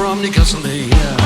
from Newcastle, yeah.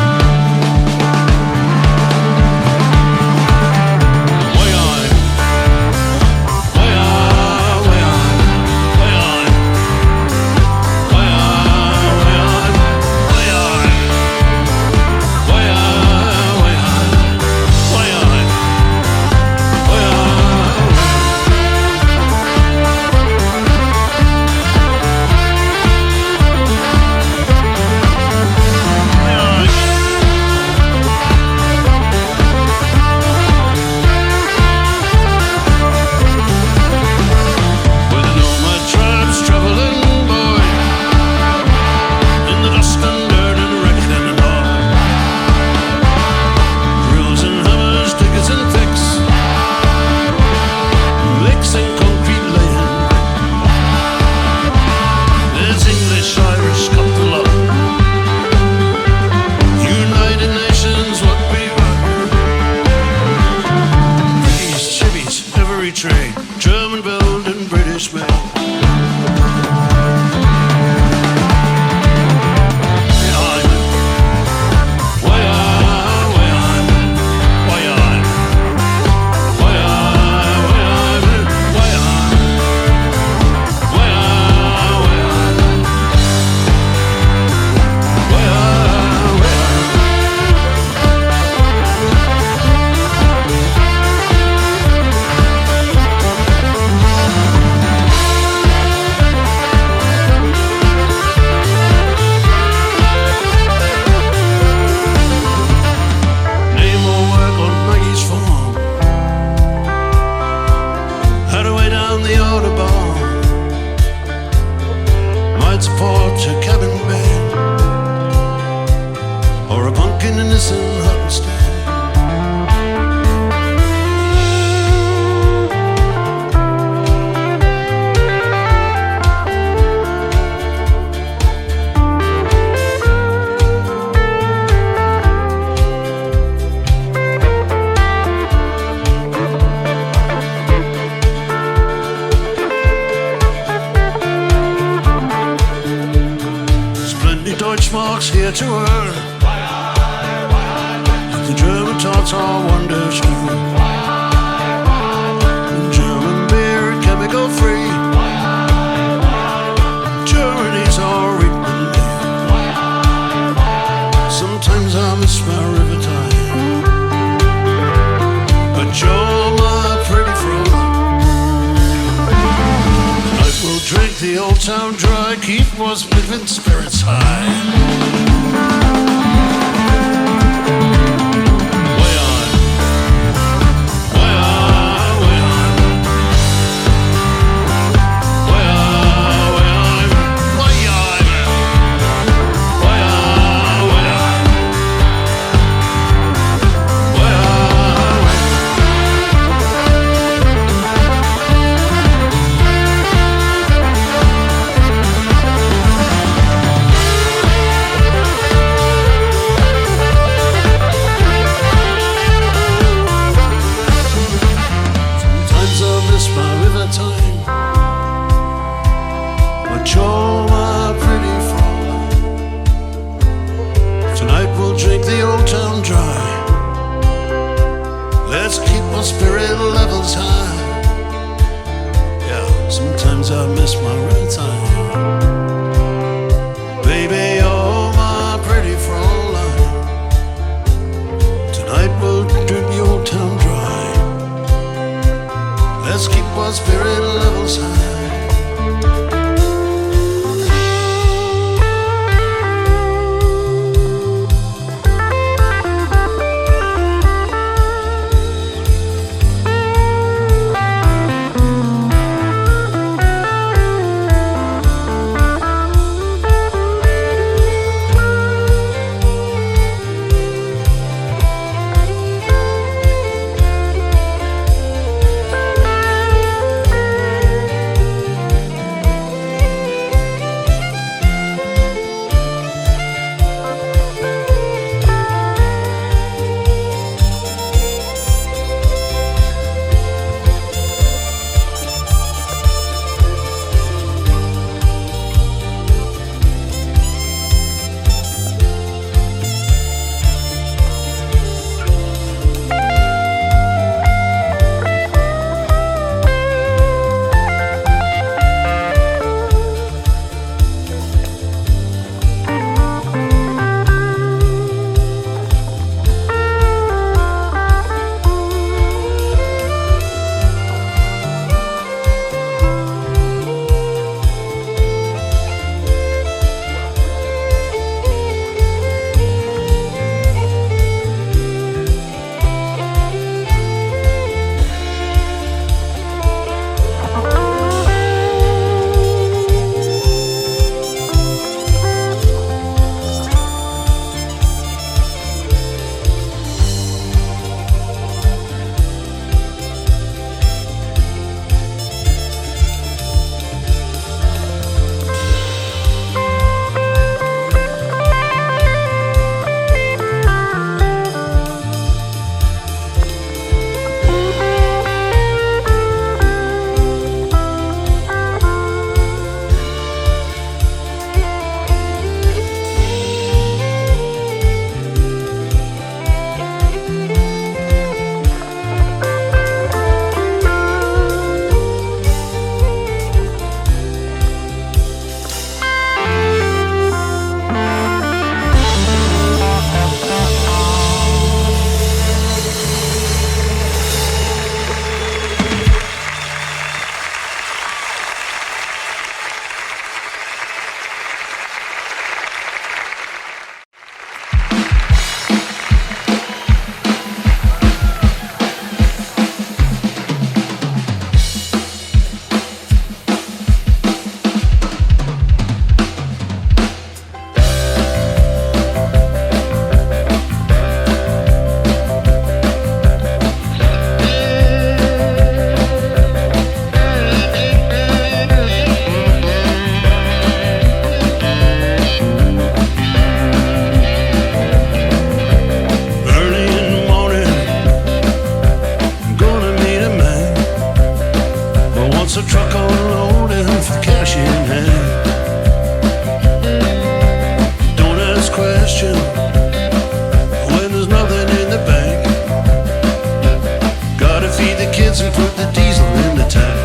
feed the kids and put the diesel in the tank.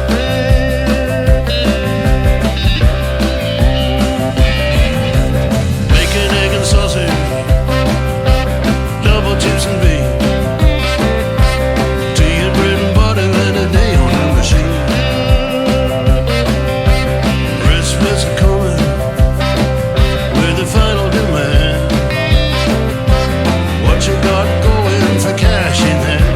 Bacon, egg and sausage, double chips and beans, tea and bread and butter and a day on the machine. Christmas is coming with the final demand. What you got going for cash in there?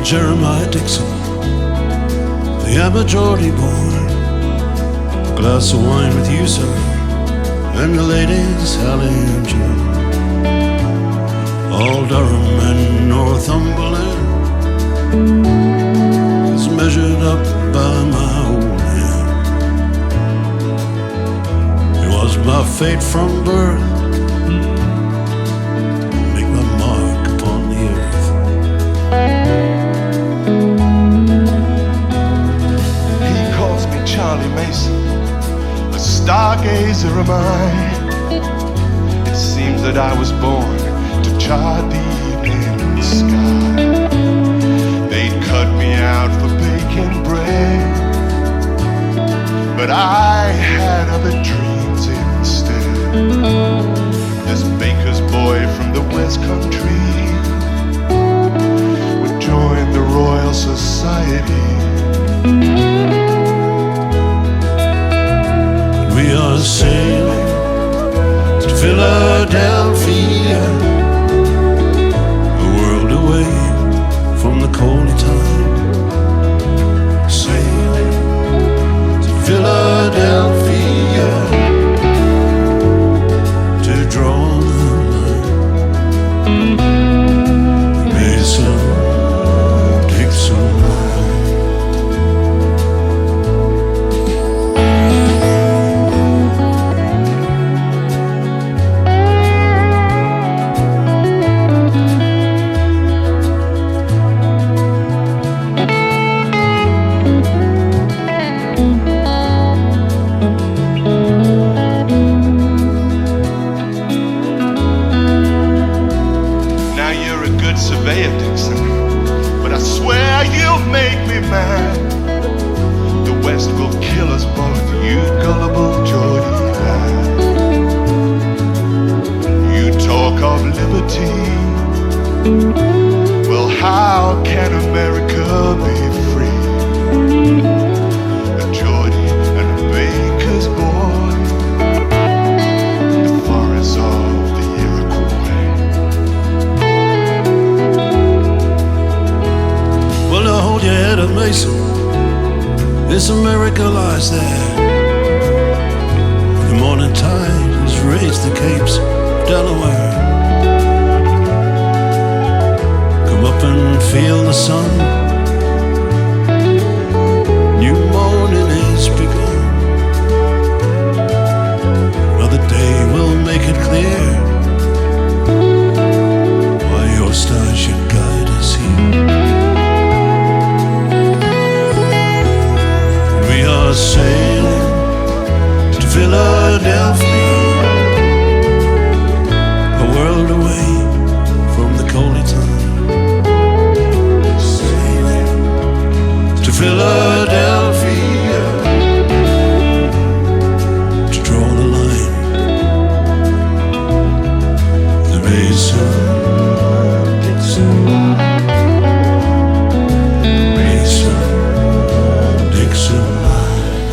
Jeremiah Dixon, the Aberdeen boy. A glass of wine with you, sir, and the ladies, Sally and June. All Durham and Northumberland is measured up by my old man. my fate from birth, make my mark upon the earth. He calls me Charlie Mason, a stargazer am I. It seems that I was born to chart the evening sky. They'd cut me out for baking bread, but I had other dreams instead. This baker's boy from the West Country would join the Royal Society. We are sailing to Philadelphia, a world away from the cold time. Sailing to Philadelphia to draw the line. Mason, Dixon line. Surveyor Dixon, but I swear you'll make me mad. The West will kill us both, you gullible Geordie lad. You talk of liberty, well, how can America be free? A Geordie and a baker's boy, the forests of the Iroquois. Well, now hold your head up, Mason. This America lies there. The morning tide has raised the capes of Delaware. Come up and feel the sun. New morning is begun. Another day will make it clear why your star should guide us here. We are sailing to Philadelphia, a world away from the coldy time. Sailing to Philadelphia to draw the line. The Mason, Dixon line. Mason, Dixon line.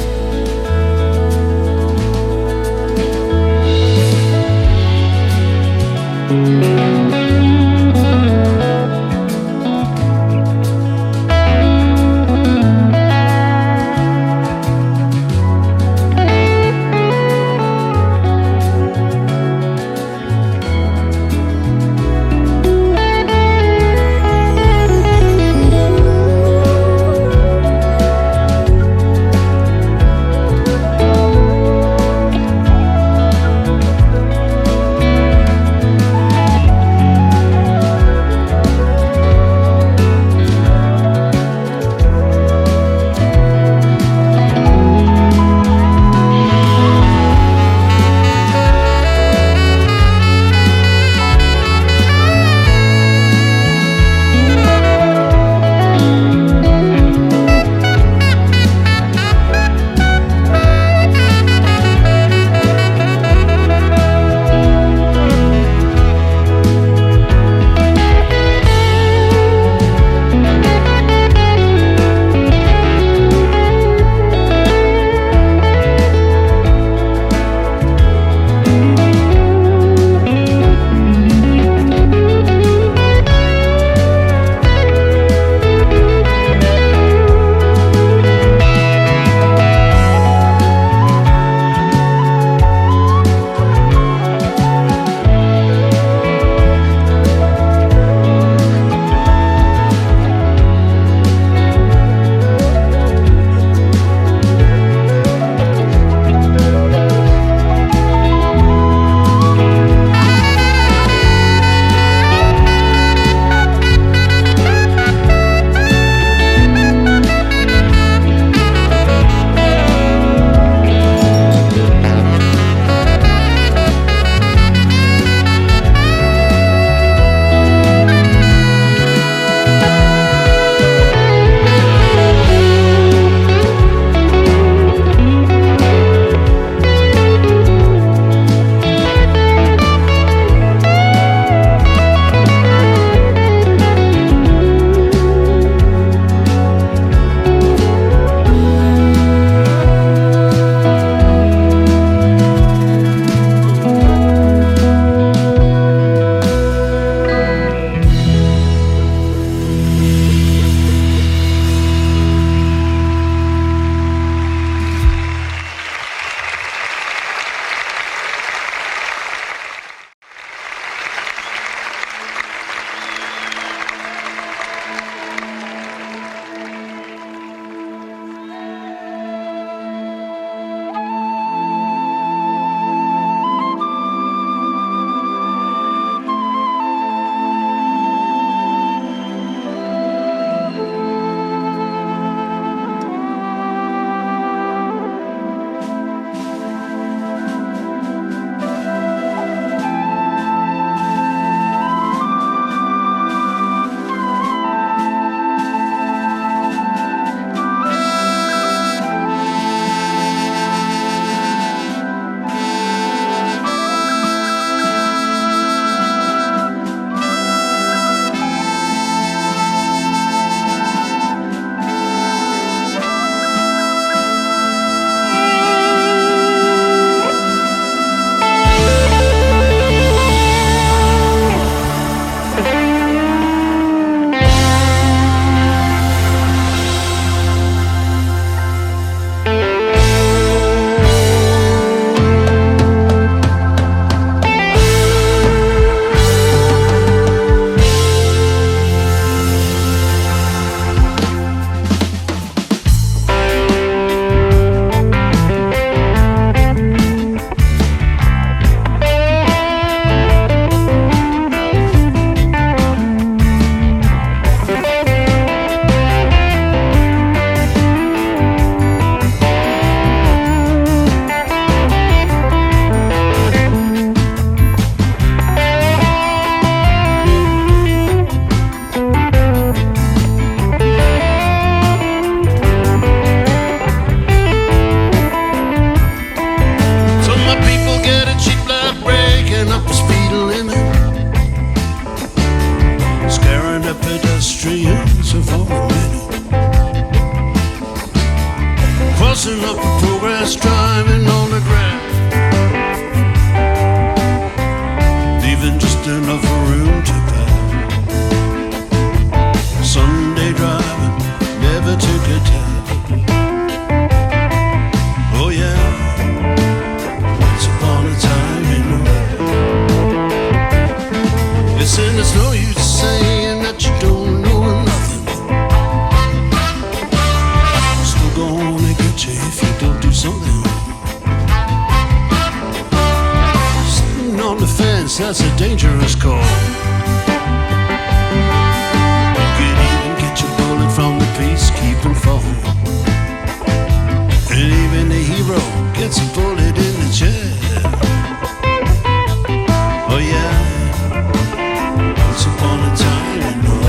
cars driving on the ground, leaving just enough room to pass. Sunday driving never took a time. Oh yeah, once upon a time in the world. Listen, there's no use saying that you don't know nothing. Still gonna get you if you don't do something. Sitting on the fence, that's a dangerous call. You could even get your bullet from the peacekeeping phone. And even the hero gets a bullet in the chest. Oh yeah, once upon a time in the world.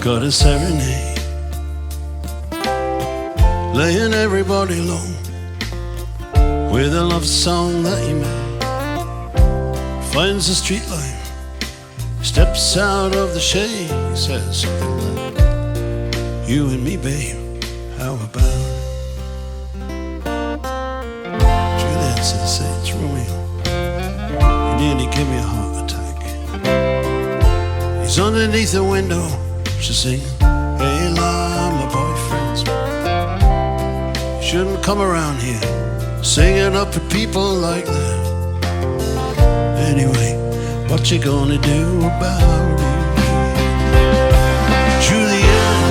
got a serenade, laying everybody low with a love song that he made. Finds the street light, steps out of the shade, he says something like, you and me, babe, how about it? Juliet says, say it's Romeo, he nearly gave me a heart attack. He's underneath the window, she's singing, hey la, my boyfriend's back. You shouldn't come around here singing up at people like that. Anyway, what you gonna do about it? Juliet,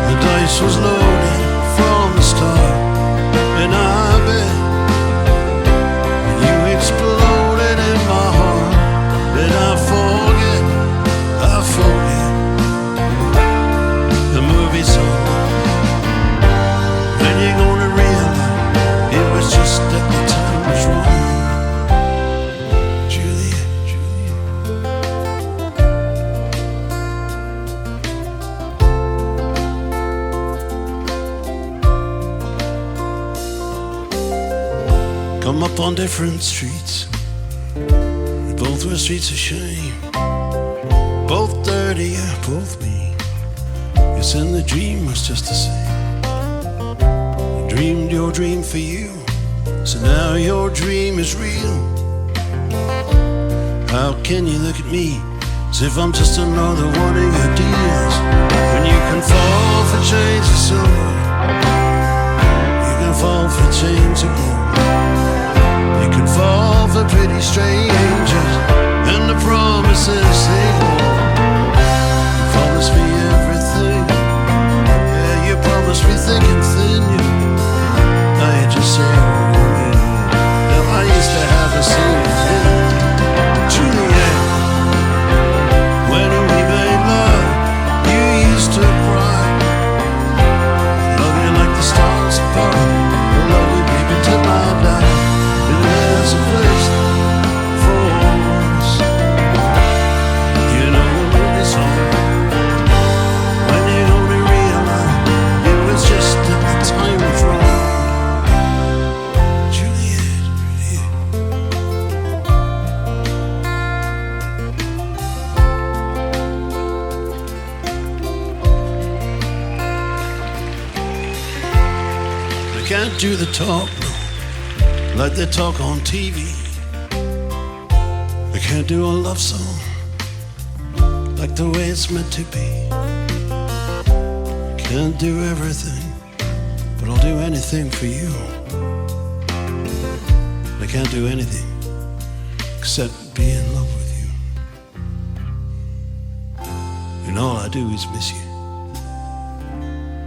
the dice was loaded from the start, and I bet when you exploded in my heart, that I forget the movie song. When you gonna realize it was just that the time was wrong? Juliet, Juliet. Come up on different streets, both were streets of shame, both dirty, yeah, both mean. Yes, and the dream was just the same. I dreamed your dream for you, so now your dream is real. How can you look at me as if I'm just another one of your deals? When you can fall for chains of silver, you can fall for chains of gold. You can fall for pretty strangers and the promises they hold. You promised me everything, yeah, you promised me thick and thin. Now you just say, oh yeah. Now I used to have a scene with him, Juliet. When we made love, you used to cry. Love you like the stars above, I love you baby till I die. There's a place for us, you know the movie song. When you only realize it was just that the time was wrong. Juliet, Juliet. I can't do the talk, no, like they talk on TV. I can't do a love song like the way it's meant to be. Can't do everything, but I'll do anything for you. I can't do anything except be in love with you. And all I do is miss you,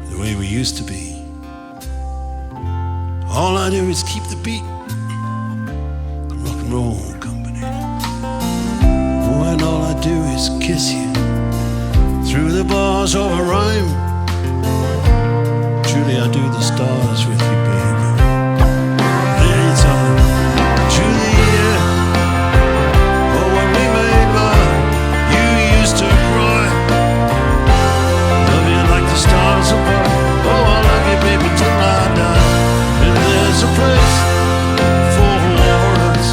the way we used to be. All I do is keep the beat, the rock and roll company. Oh, and all I do is kiss you through the bars of a rhyme. Truly, I do the stars with you, baby. Anytime, Juliet. Oh, when we made love, you used to cry. Love you like the stars above. Oh, I love you, baby, till I die. There's a place for us,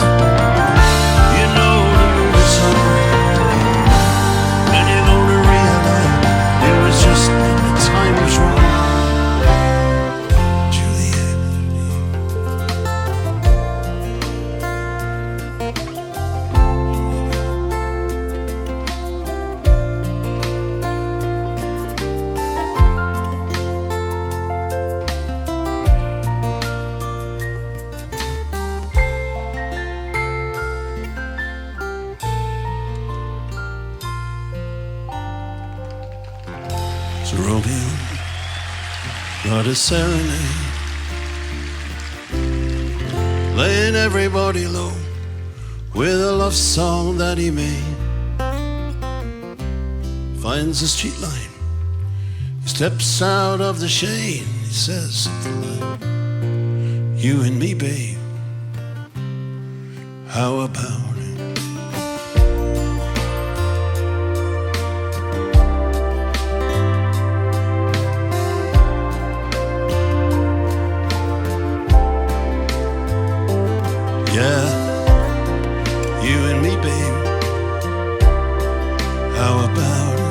you know the movie song. And you're gonna realize it was just that the time was wrong. Juliet. So Romeo got a serenade, laying everybody low with a love song that he made. Finds a street light, he steps out of the shade, he says something like, you and me, babe, how about it? baby. How about it?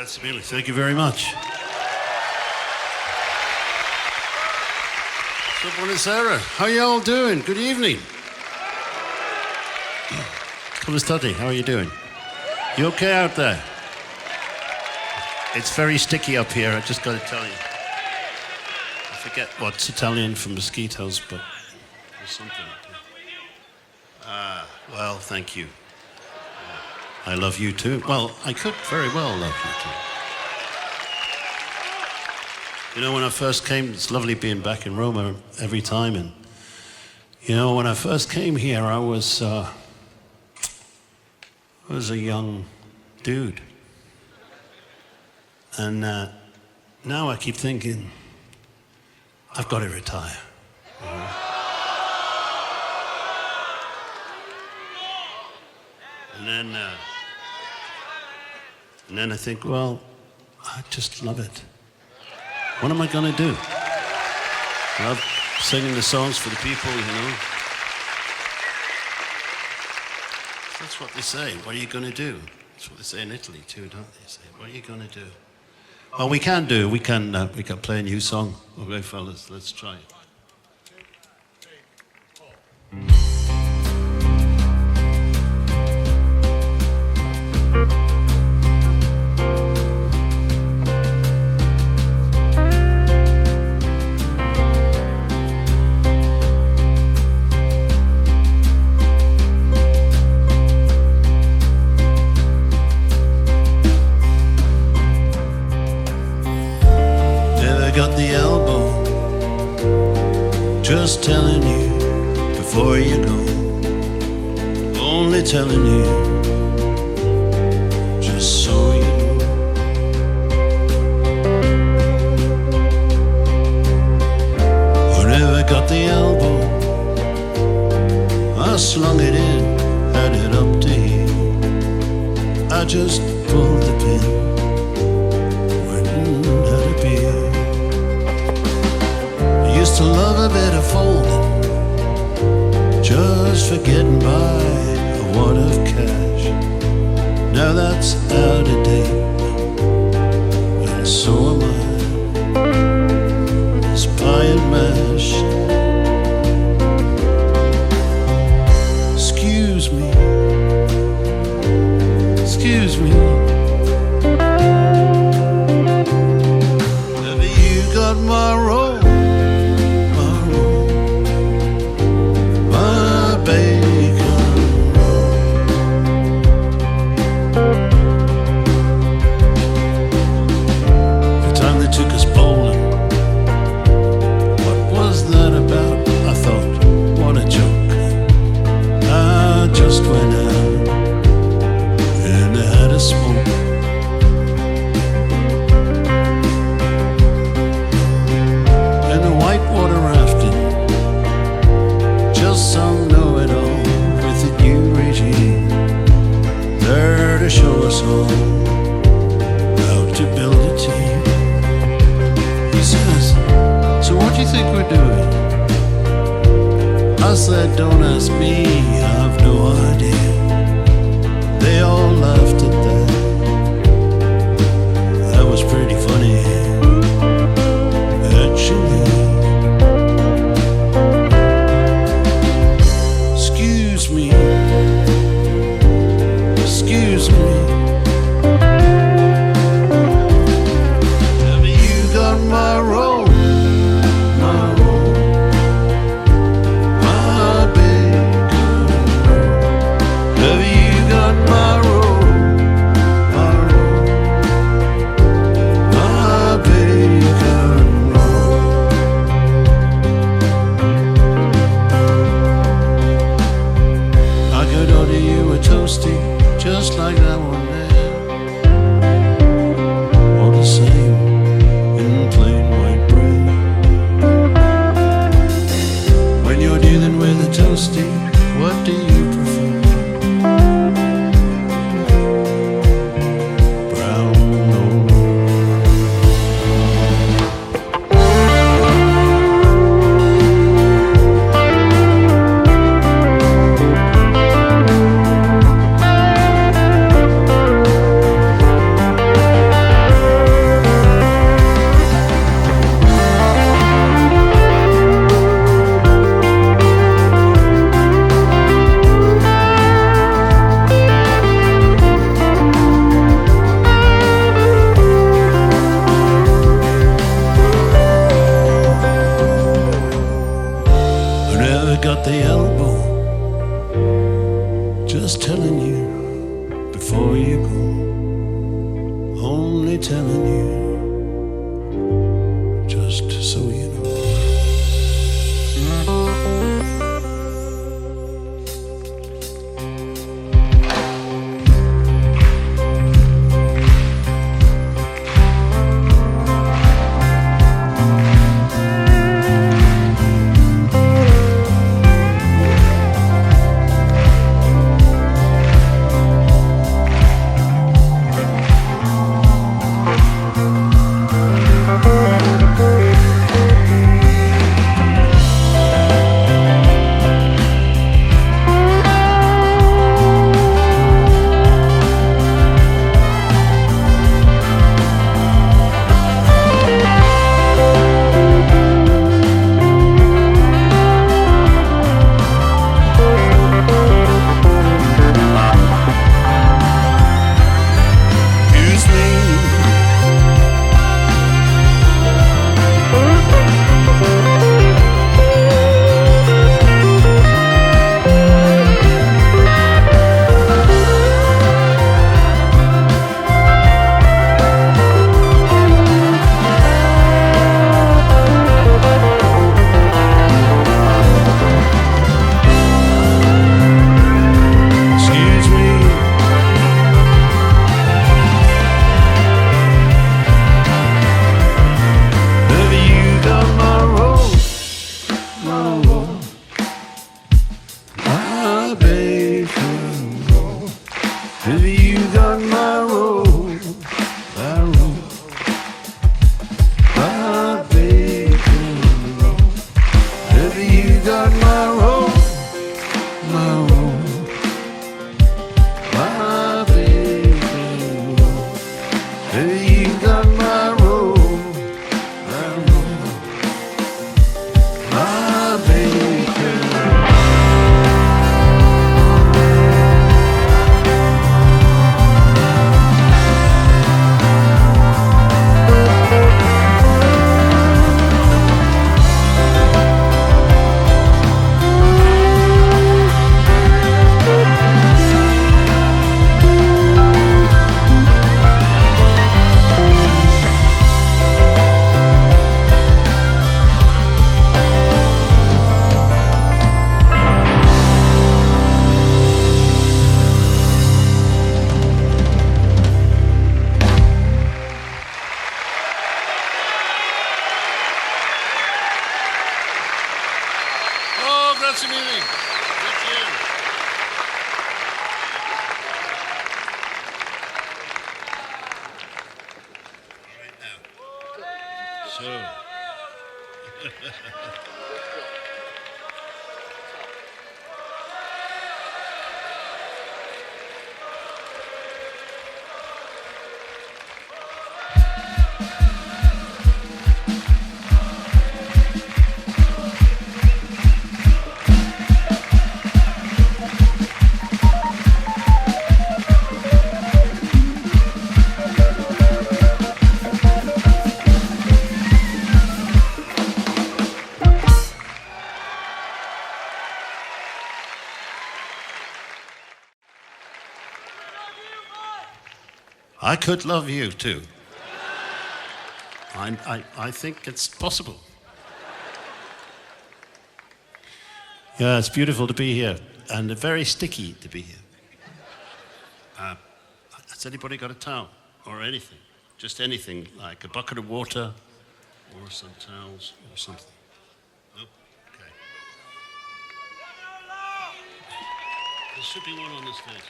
Grazie, thank you very much. So, buonasera. How are you all doing? Good evening. Come study. How are you doing? You okay out there? It's very sticky up here, I just got to tell you. I forget what's Italian for mosquitoes, but there's something. Well, thank you. I love you too. Well, I could very well love you too. You know, when I first came, it's lovely being back in Roma every time. And, you know, when I first came here, I was a young dude. And now I keep thinking, I've got to retire. You know? And then I think, well, I just love it. What am I going to do? I love singing the songs for the people, you know. That's what they say. What are you going to do? That's what they say in Italy too, don't they? Say, what are you going to do? Well, we can play a new song. Okay, fellas, let's try it. Got the elbow, just telling you before you go, only telling you got the elbow, I slung it in, had it up to here. I just pulled the pin, went and had a beer. I used to love a bit of folding, just for getting by a wad of cash. Now that's out of date, and so am I. It's pie and mash. Excuse me, excuse me. Have you got my roll? My roll, my bacon roll. The time they took us bowling, what was that about? I thought, what a joke. I just went out and I had a smoke. And the whitewater rafting, just some know-it-all with the new regime, there to show us all how to build a team. He says, so what do you think we're doing? I said, don't ask me, I've no idea. They all laughed at that. That was pretty funny, actually. Excuse me, excuse me. Have you got my roll? My roll, my bacon roll. Have you got my roll? My roll, my bacon roll. I could order you a toasty just like that one there, or the same in plain white bread. When you're dealing with a toasty, what do you prefer? Brown or I never got the elbow, just telling you before you go, only telling you, just so you know. roll, my baby roll. Baby, you got my roll, my roll, my baby roll. Baby, you got my roll, my roll, my baby roll. Baby, you got my roll, my roll, my baby roll. Oh, grazie mille. Grazie. So. I could love you too. I think it's possible. Yeah, it's beautiful to be here and very sticky to be here. Has anybody got a towel or anything? Just anything, like a bucket of water or some towels or something. No? Okay. There should be one on the stage.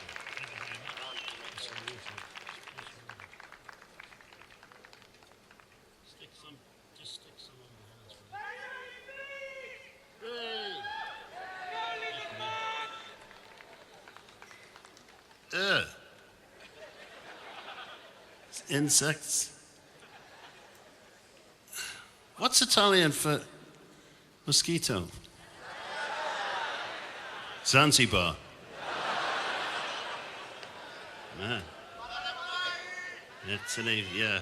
Stick some on the hands. Hey. Insects. What's Italian for mosquito? Zanzibar. Man. It's an, yeah.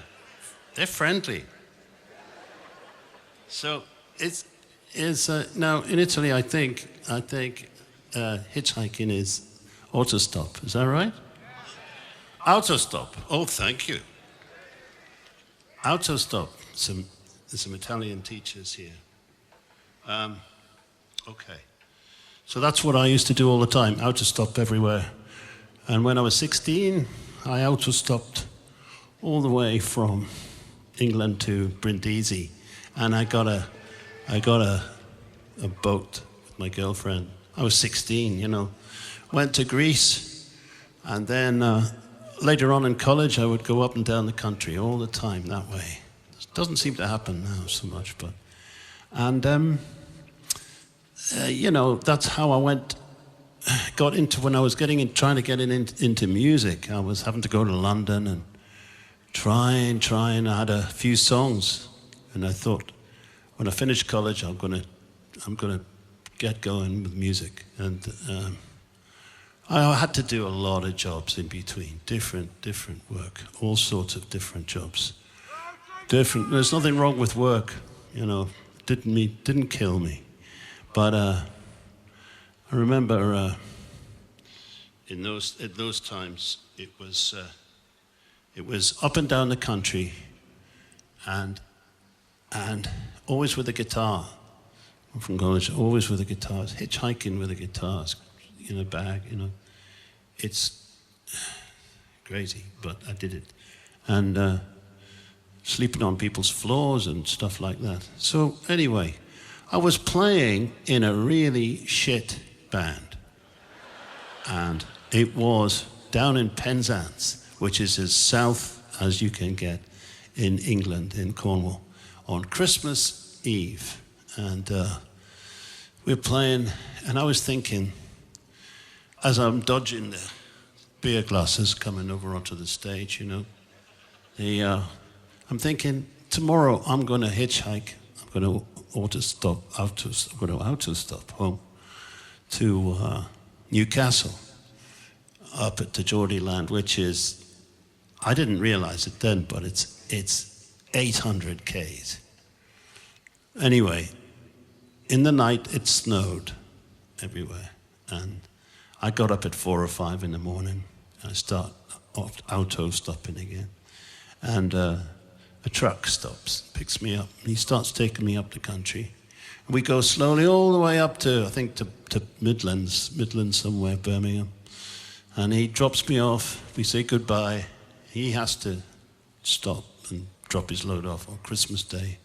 They're friendly. So it's now in Italy. I think hitchhiking is autostop. Is that right? Autostop. Oh, thank you. Autostop. There's some Italian teachers here. Okay. So that's what I used to do all the time. Autostop everywhere. And when I was 16, I autostopped all the way from England to Brindisi. And I got a boat with my girlfriend. I was 16, you know. Went to Greece, and then later on in college, I would go up and down the country all the time that way. It doesn't seem to happen now so much, but and you know, that's how I got into when I was trying to get into music. I was having to go to London and try. I had a few songs. And I thought, when I finish college, I'm gonna get going with music. And I had to do a lot of jobs in between, different work, all sorts of different jobs. There's nothing wrong with work, you know. Didn't kill me, but I remember in those times it was up and down the country, and always with a guitar. I'm from college, always with a guitar, hitchhiking with a guitar in a bag, you know. It's crazy, but I did it. And sleeping on people's floors and stuff like that. So anyway, I was playing in a really shit band. And it was down in Penzance, which is as south as you can get in England, in Cornwall, on Christmas Eve. And we're playing, and I was thinking, as I'm dodging the beer glasses coming over onto the stage, you know, I'm thinking, tomorrow I'm going to hitchhike. I'm going to autostop home to Newcastle, up at the Geordie land, which is, I didn't realize it then, but it's 800 k's. Anyway, in the night it snowed everywhere, and I got up at 4 or 5 in the morning. I start auto-stopping again, and a truck stops, picks me up, and he starts taking me up the country. And we go slowly all the way up to, I think, to Midlands somewhere, Birmingham. And he drops me off, we say goodbye. He has to stop and drop his load off on Christmas Day.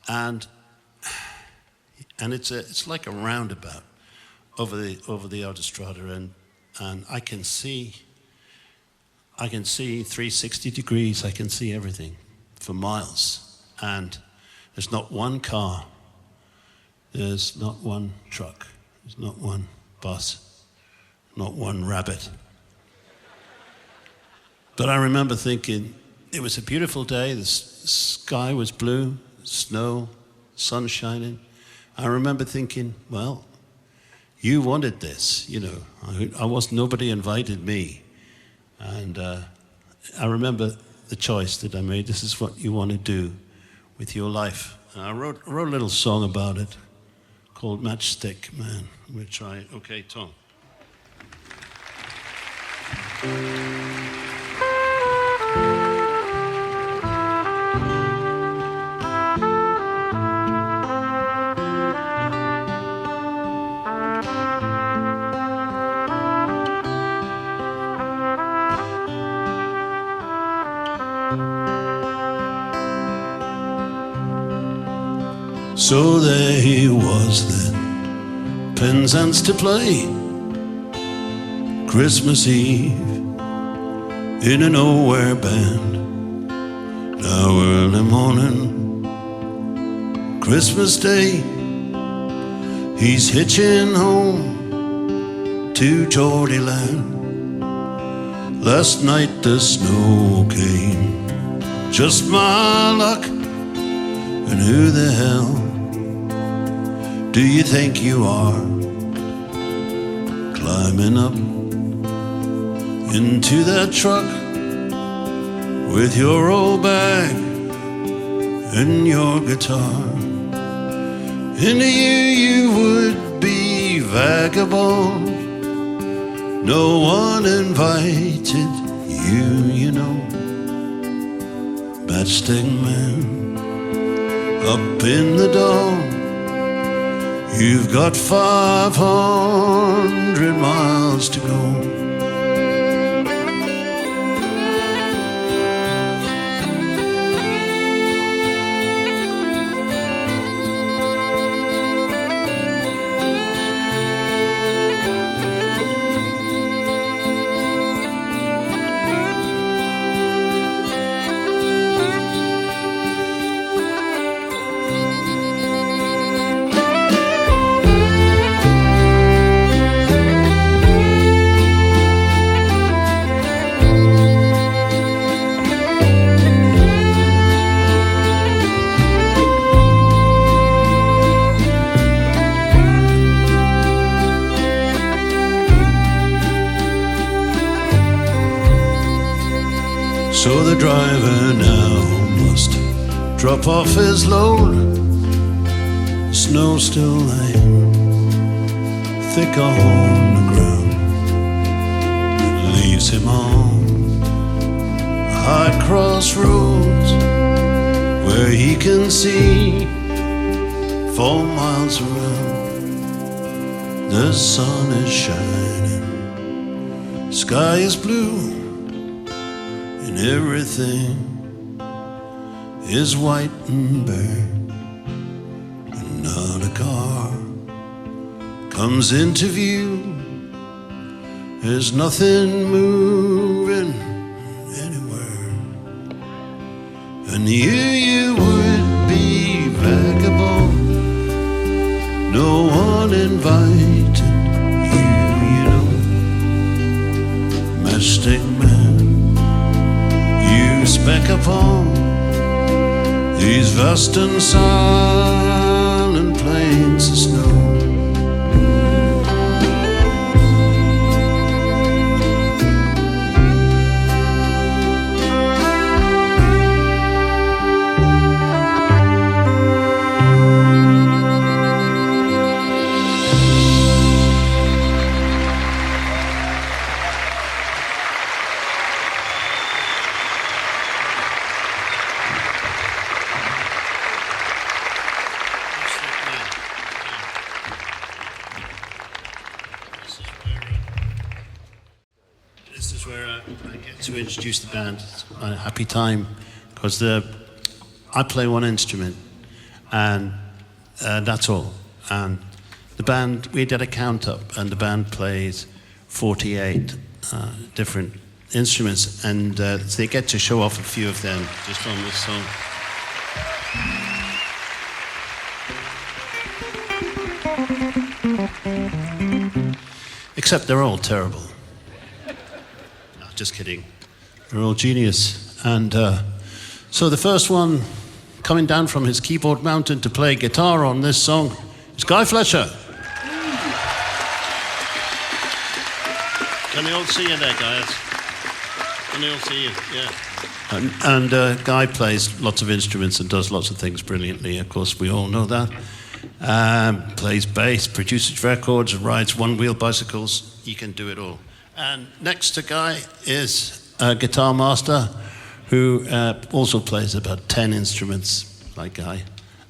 And it's like a roundabout over the autostrada, and I can see 360 degrees, I can see everything for miles. And there's not one car, there's not one truck, there's not one bus, not one rabbit. But I remember thinking, it was a beautiful day, the sky was blue, snow, sun shining. I remember thinking, well, you wanted this, you know. Nobody invited me. And I remember the choice that I made. This is what you want to do with your life. And I wrote a little song about it called Matchstick Man, which okay, Tom. So there he was then, Penzance to play, Christmas Eve, in a nowhere band. Now early morning, Christmas Day, he's hitching home to Geordie land. Last night the snow came, just my luck, and who the hell do you think you are, climbing up into that truck with your old bag and your guitar? Into you would be vagabond, no one invited you, you know. Matchstick Man, up in the dawn, you've got 500 miles to go. So the driver now must drop off his load. The snow still laying thick on the ground, leaves him on a high crossroads where he can see 4 miles around. The sun is shining, sky is blue, and everything is white and bare. And now car comes into view. There's nothing moving anywhere, and you would be vagabond. No one invited you know. Matchstick Man, you spec upon these vast and silent plains of snow. To introduce the band, it's a happy time because I play one instrument and that's all. And the band, we did a count up, and the band plays 48 different instruments, and they get to show off a few of them just on this song. Except they're all terrible. No, just kidding. They're all genius. And so the first one coming down from his keyboard mountain to play guitar on this song is Guy Fletcher. Can they all see you there, guys? Can they all see you? Yeah. And Guy plays lots of instruments and does lots of things brilliantly. Of course, we all know that. Plays bass, produces records, rides one-wheel bicycles. He can do it all. And next to Guy is a guitar master who also plays about 10 instruments, like Guy.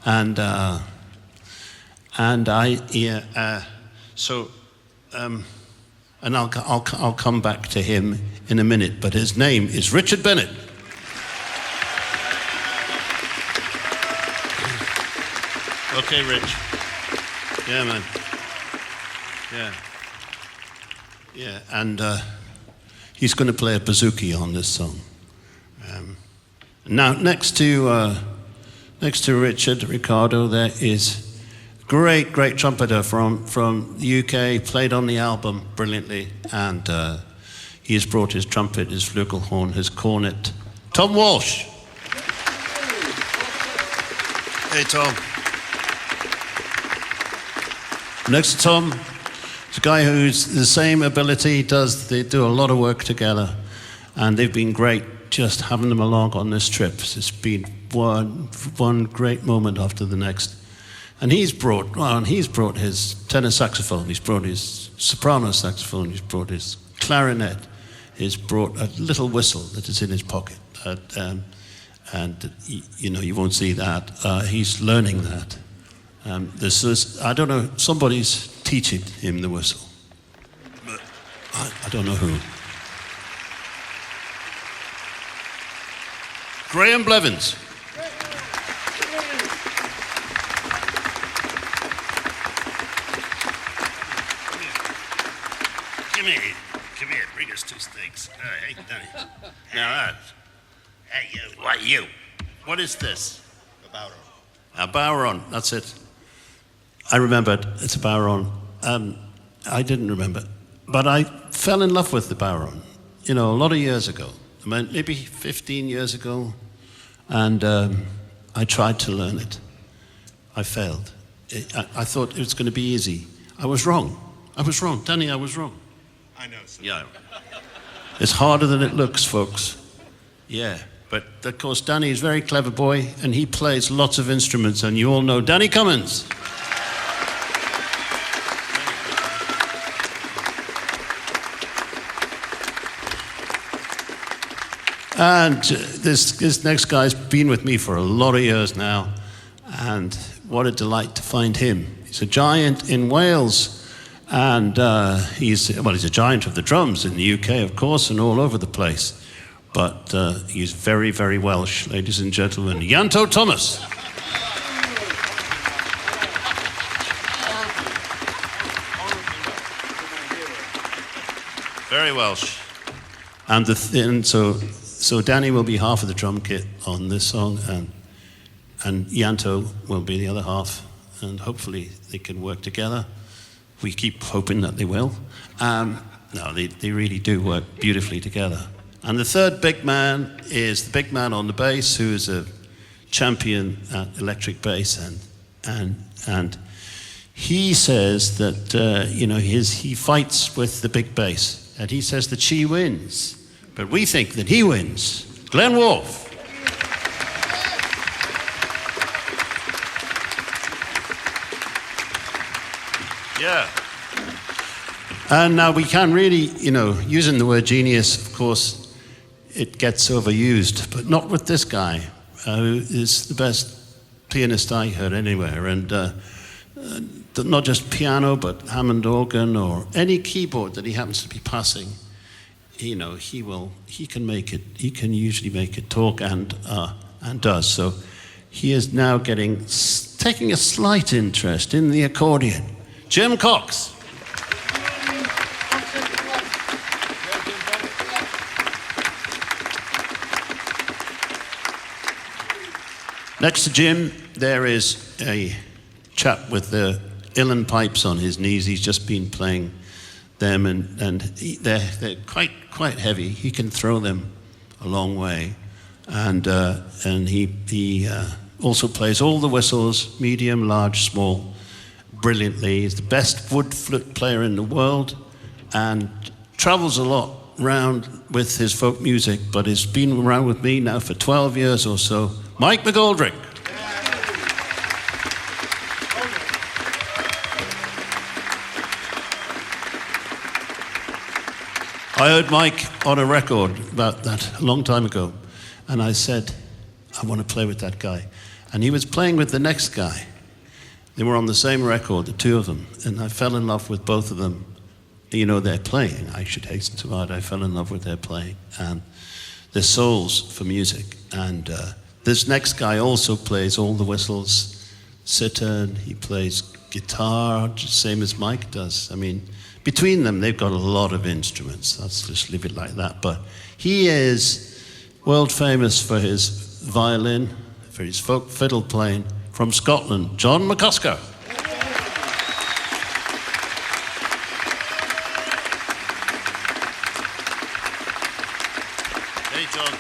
And I'll come back to him in a minute. But his name is Richard Bennett. Okay, Rich. Yeah, man. Yeah. Yeah, and he's going to play a bouzouki on this song. Now, next to Richard Ricardo, there is great trumpeter from the UK, played on the album brilliantly, and he has brought his trumpet, his flugelhorn, his cornet. Tom Walsh. Hey, Tom. Next to Tom, it's a guy who's the same ability, they do a lot of work together, and they've been great just having them along on this trip. It's been one great moment after the next. And he's brought his tenor saxophone, he's brought his soprano saxophone, he's brought his clarinet, he's brought a little whistle that is in his pocket. You won't see that. He's learning that. I don't know, somebody's teaching him the whistle, but I don't know who. Graham Blevins. Come here, bring us two steaks. Hey, Danny. Now, hey, you. What is this? A Bowron, that's it. I remembered, it's a Bowron. I didn't remember, but I fell in love with the Bowron, a lot of years ago, maybe 15 years ago, and I tried to learn it. I failed. I thought it was going to be easy. I was wrong. Danny, I was wrong. I know, sir. Yeah. It's harder than it looks, folks. Yeah. But, of course, Danny is a very clever boy, and he plays lots of instruments, and you all know Danny Cummins. And this next guy's been with me for a lot of years now, and what a delight to find him. He's a giant in Wales, and he's a giant of the drums in the UK, of course, and all over the place. But he's very, very Welsh, ladies and gentlemen. Ianto Thomas. Very Welsh. And so Danny will be half of the drum kit on this song, and Yanto will be the other half, and hopefully they can work together. We keep hoping that they will. No, they really do work beautifully together. And the third big man is the big man on the bass, who is a champion at electric bass, and he says that he fights with the big bass, and he says that she wins, but we think that he wins. Glenn Wolfe. Yeah. And now we can really, using the word genius, of course, it gets overused, but not with this guy, who is the best pianist I heard anywhere. And not just piano, but Hammond organ or any keyboard that he happens to be passing, he can make it. He can usually make it talk and does. So he is now taking a slight interest in the accordion. Jim Cox. Next to Jim, there is a chap with the uilleann pipes on his knees. He's just been playing them, and they're quite heavy. He can throw them a long way, and he also plays all the whistles, medium, large, small, brilliantly. He's the best wood flute player in the world, and travels a lot around with his folk music, but he's been around with me now for 12 years or so. Mike McGoldrick. I heard Mike on a record about that a long time ago, and I said, I want to play with that guy. And he was playing with the next guy. They were on the same record, the two of them, and I fell in love with both of them. Their playing, I should hasten to add, I fell in love with their playing and their souls for music. And this next guy also plays all the whistles, sitar, and he plays guitar, same as Mike does. I mean, between them, they've got a lot of instruments. Let's just leave it like that. But he is world famous for his violin, for his folk fiddle playing. From Scotland, John McCusker. Hey, John.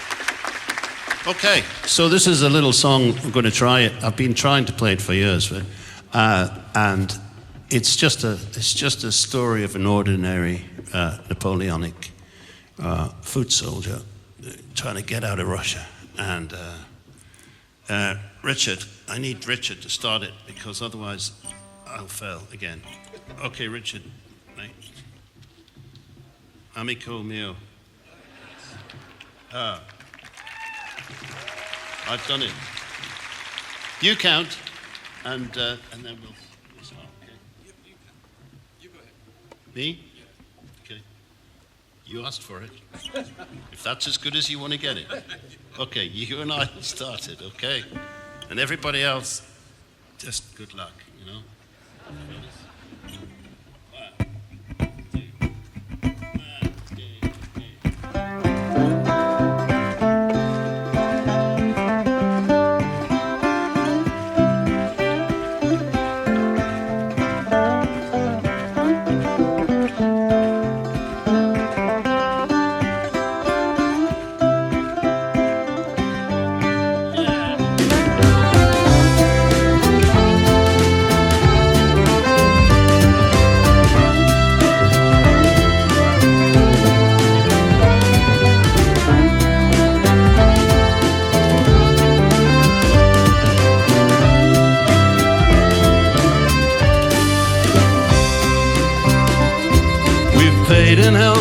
Okay, so this is a little song. I'm going to try it. I've been trying to play it for years, and it's just a story of an ordinary Napoleonic foot soldier trying to get out of Russia. And Richard, I need Richard to start it because otherwise I'll fail again. Okay, Richard. Right. Amico mio. I've done it. You count, and then we'll start. Okay. You go ahead. Me? Okay. You asked for it. If that's as good as you want to get it. Okay, you and I will start it, okay? And everybody else, just good luck,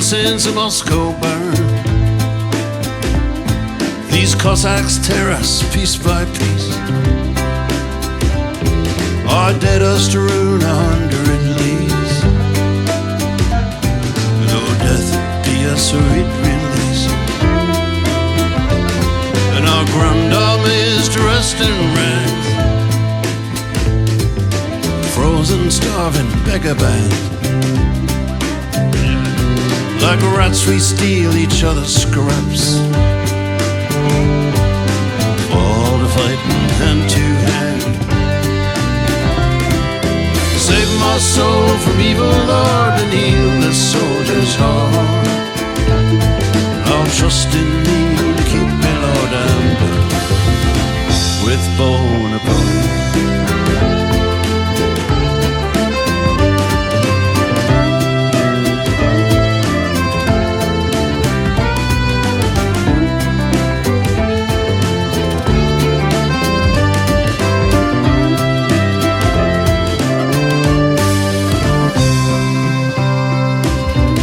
Since Moscow burned, these Cossacks tear us piece by piece. Our dead are strewn 100 leagues. Though death be a sweet release, and our grand army is dressed in rags, frozen, starving beggar band. Like rats we steal each other's scraps. All to fighting hand to hand. Save my soul from evil, Lord, and heal this soldier's heart. I'll trust in thee to keep me, Lord, and with Bonaparte.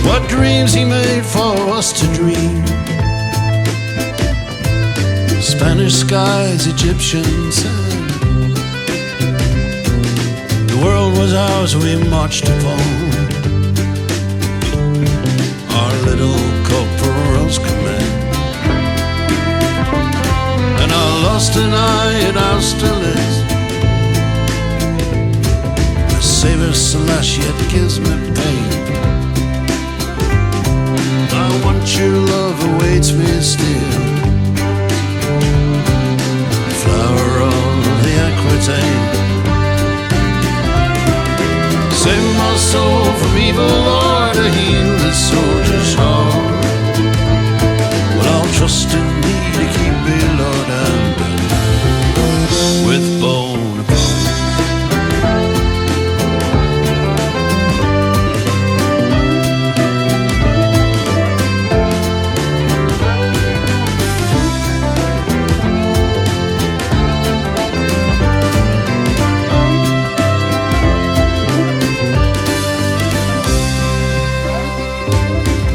What dreams he made for us to dream. Spanish skies, Egyptian sand. The world was ours, we marched upon our little corporal's command. And I lost an eye and I still is. The Savior Slash yet gives me pain. I want your love awaits me still. Flower of the Aquitaine. Save my soul from evil, Lord, to heal this soldier's heart. Well, I'll trust in thee to keep me, Lord, and with Bonaparte.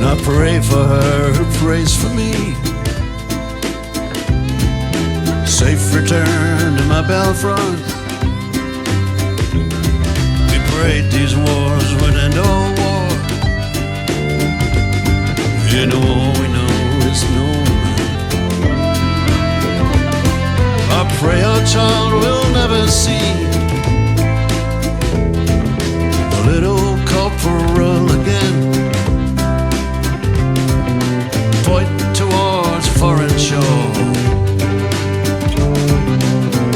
I pray for her who prays for me. Safe return to my Belfront. We prayed these wars would end all war. In a war we know is no man. I pray our child will never see the little corporal again. Point towards foreign shore.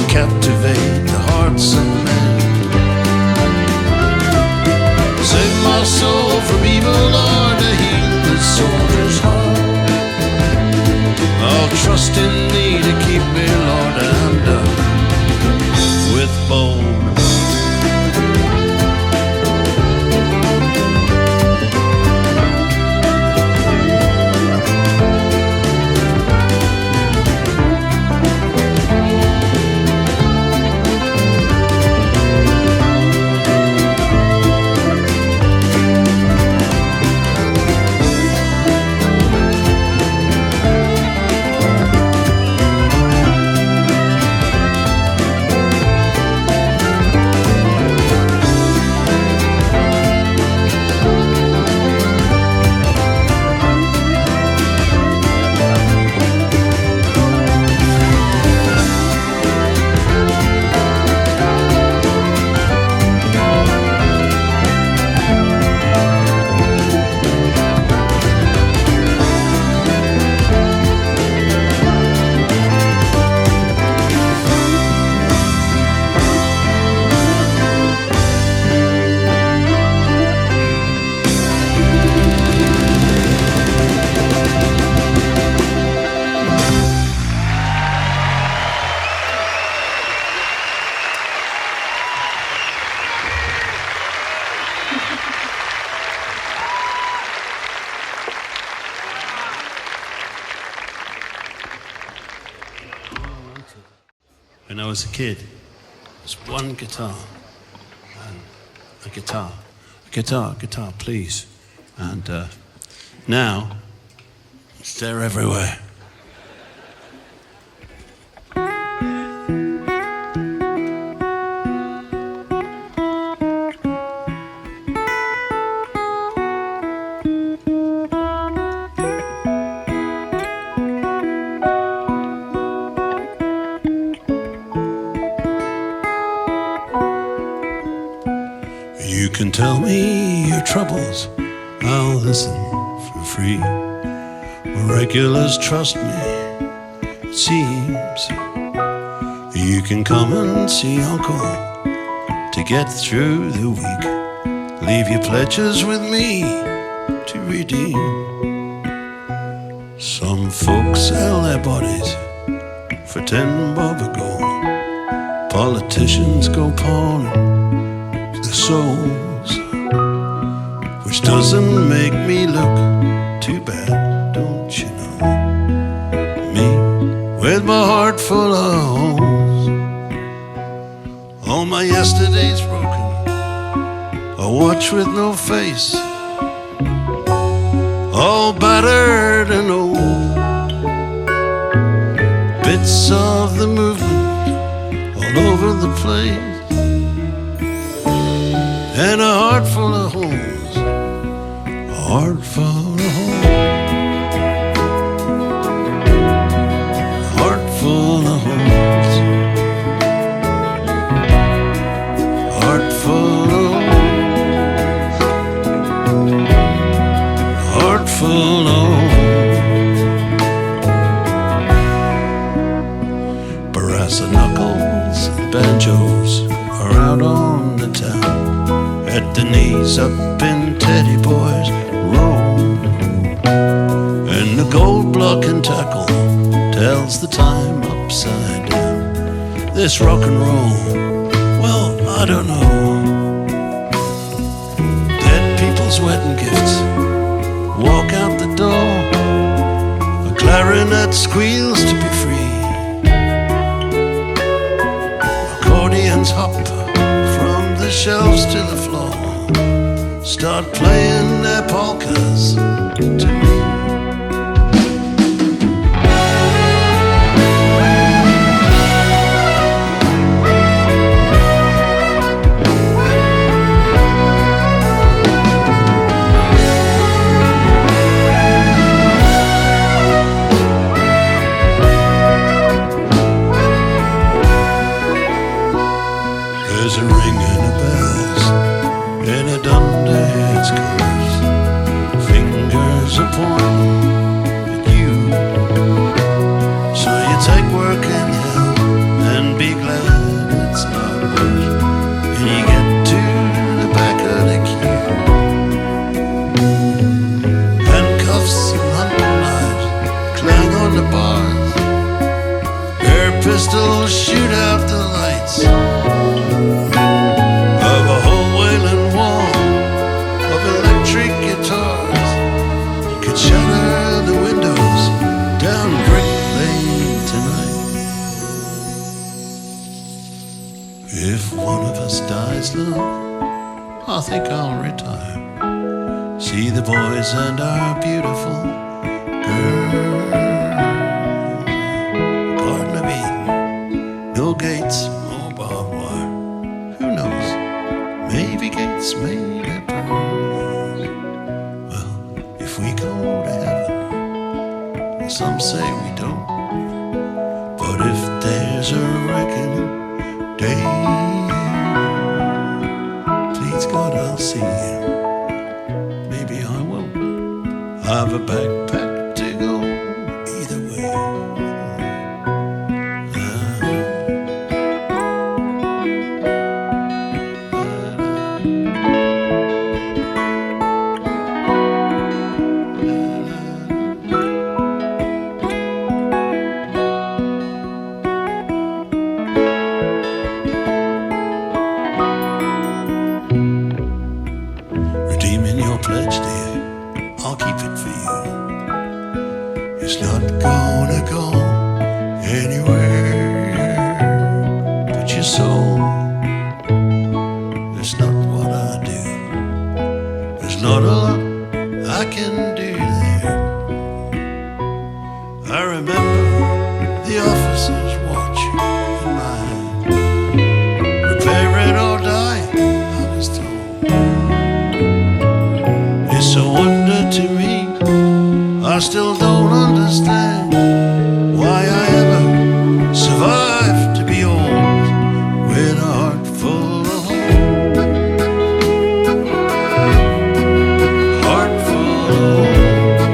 Captivate the hearts of men. Save my soul from evil, Lord, to heal the soldier's heart. I'll trust in thee to keep me, Lord, and with Bonaparte. When I was a kid, there was one guitar, and a guitar, please. And now, they're everywhere. You can tell me your troubles, I'll listen for free. Regulars trust me, it seems. You can come and see Uncle to get through the week. Leave your pledges with me to redeem. Some folks sell their bodies for 10 bob a go. Politicians go pawning their souls, which doesn't make me look too bad, don't you know? Me, with my heart full of holes. All my yesterday's broken, a watch with no face, all battered and old. Bits of the movement all over the place, and a heart full of holes, a heart full of holes, a heart full of holes, a heart full of holes, a heart full of holes. Brass knuckles and banjos are out on the town, at the knees up in Teddy Boy's row, and the gold block and tackle tells the time upside down. This rock and roll, well, I don't know. Dead people's wedding gifts walk out the door, a clarinet squeals to be free. Accordions hop from the shelves to the floor, start playing their polkas to me. There's a ringing of bells in a Dundee's curves, fingers are pointing at you. So you take work in hell and be glad it's not work, and you get to the back of the queue. Handcuffs and hunting knives clang on the bars, air pistols shoot out the lights of a whole wailing wall of electric guitars. Could shatter the windows down Brick Lane tonight. If one of us dies, love, I think I'll retire. See the boys and our beautiful girl. Garden of Eden, no gates, no barbed wire. Who knows? Maybe gates made of pearls. Well, if we go to heaven, some say we don't. But if there's a reckoning day, please God, I'll see you. Maybe I won't. I've a backpack to go either way. Redeeming your pledge, dear, I'll keep it for you. It's not gonna go anywhere but your soul. It's not what I do. There's not a lot I can do there. I remember the officer's watch in my hand. Repair it or die, I was told. It's a wonder to me, I still don't understand why I ever survived to be old with a heart full of hope. Heart full of hope.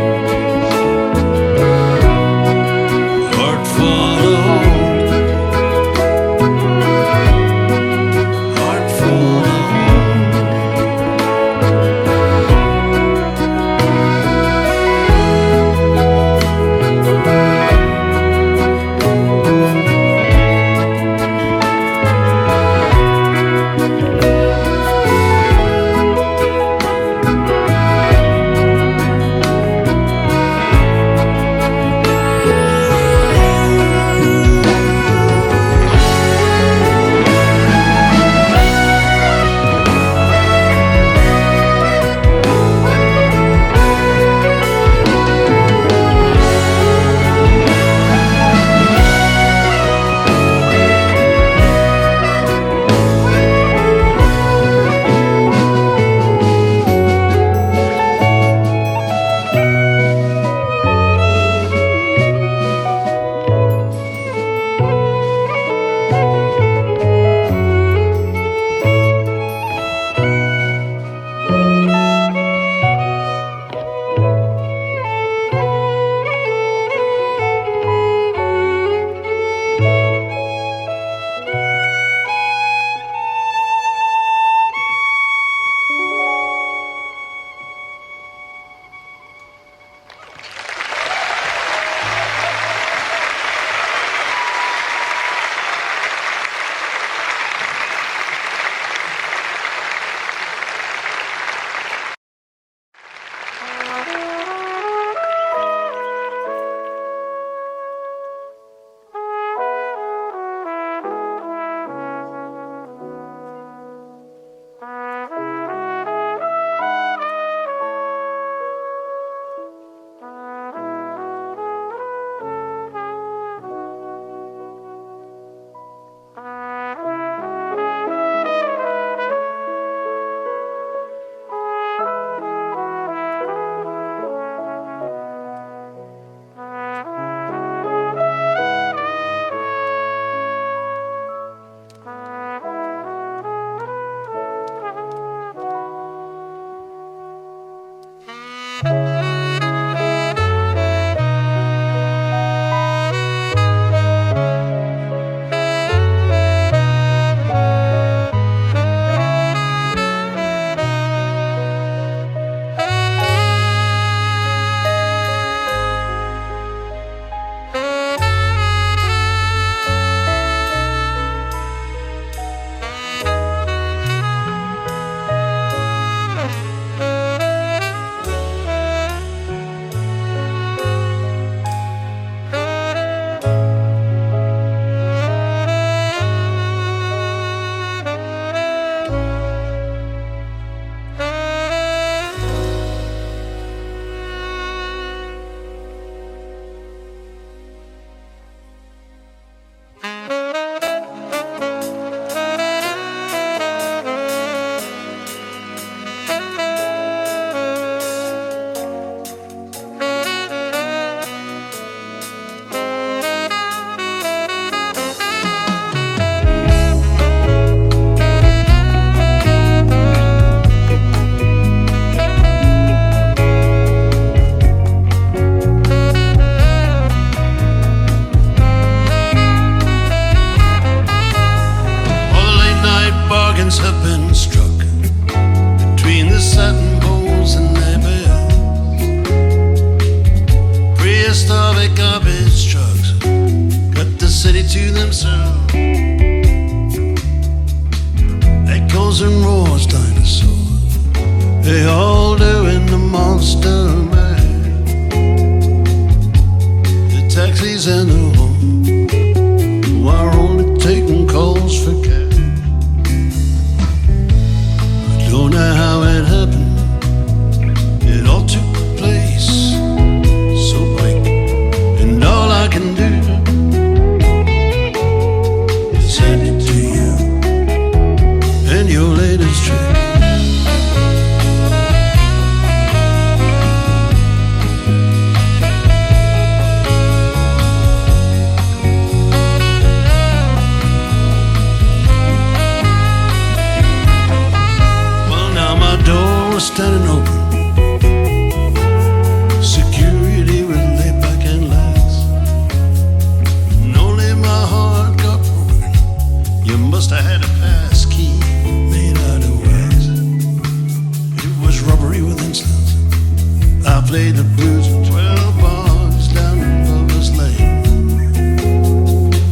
I played the blues for 12 bars down in Lover's Lane.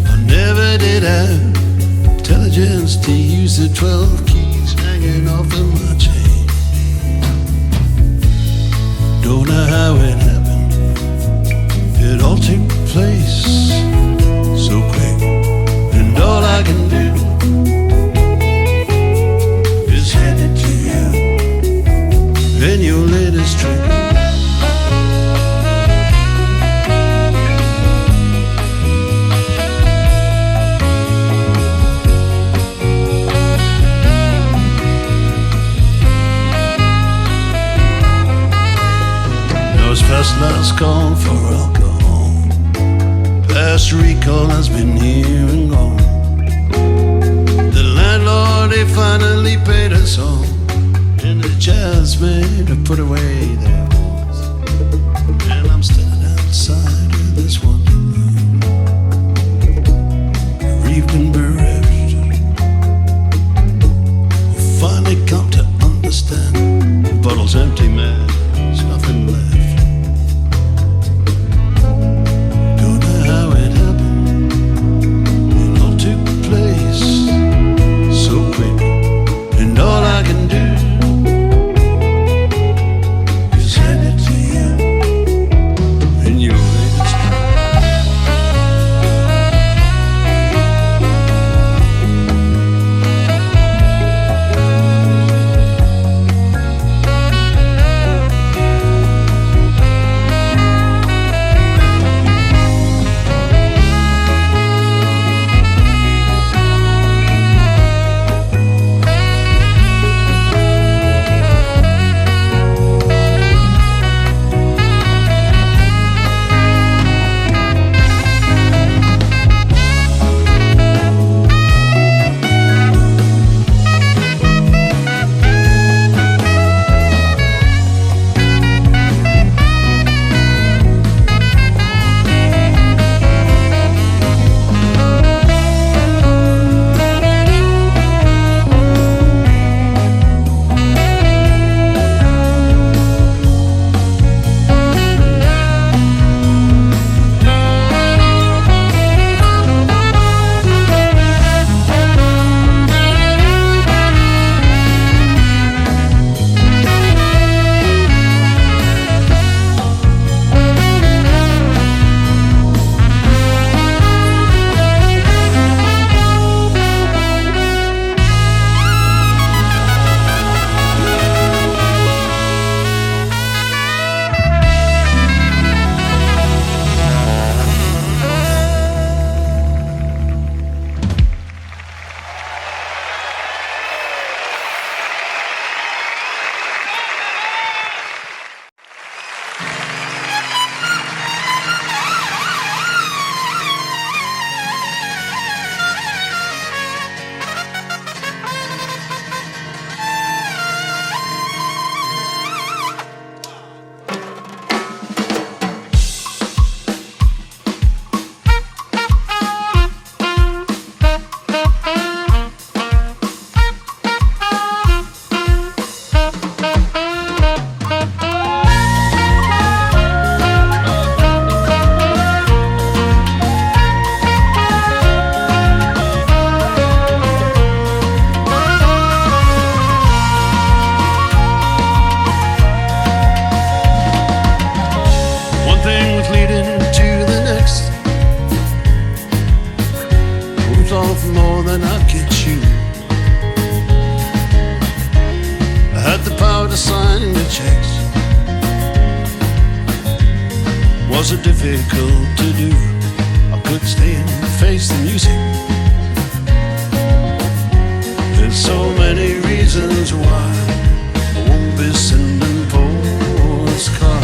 I never did have intelligence to use the 12 keys hanging off of my chain. Don't know how it happened. It all took place so quick, and all I can do is hand it to you in your latest trick. Now it's past last call for alcohol. Past recall has been here and gone. The landlord, he finally paid us all, and the jazzmen have put away their holes. And I'm standing outside of this one room, bereaved and bereft. We finally come to understand. The bottle's empty, man, there's nothing left. All I can do is hand it to you in your latest Was it difficult to do? I could stay and face the music. There's so many reasons why I won't be sending postcards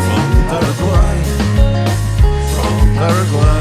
from Paraguay, from Paraguay.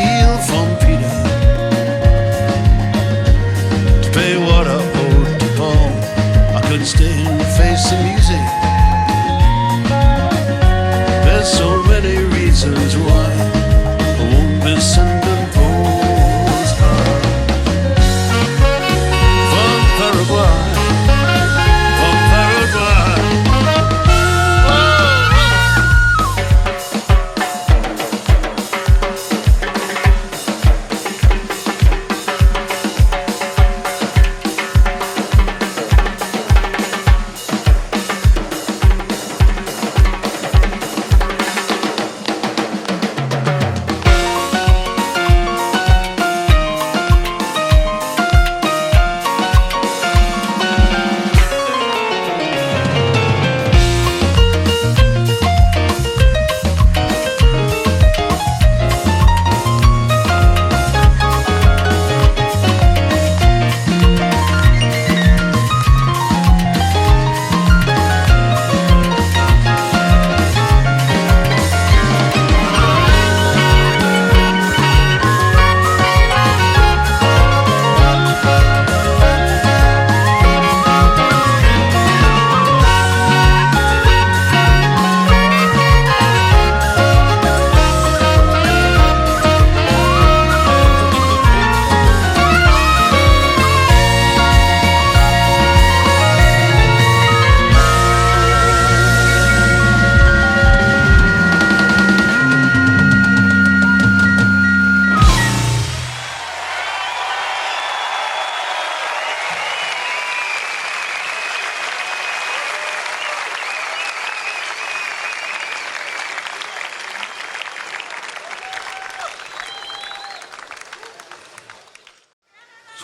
steal from Peter to pay what I owed to Paul. I couldn't stay and face the music. There's so many reasons why I won't be sending postcards from Paraguay.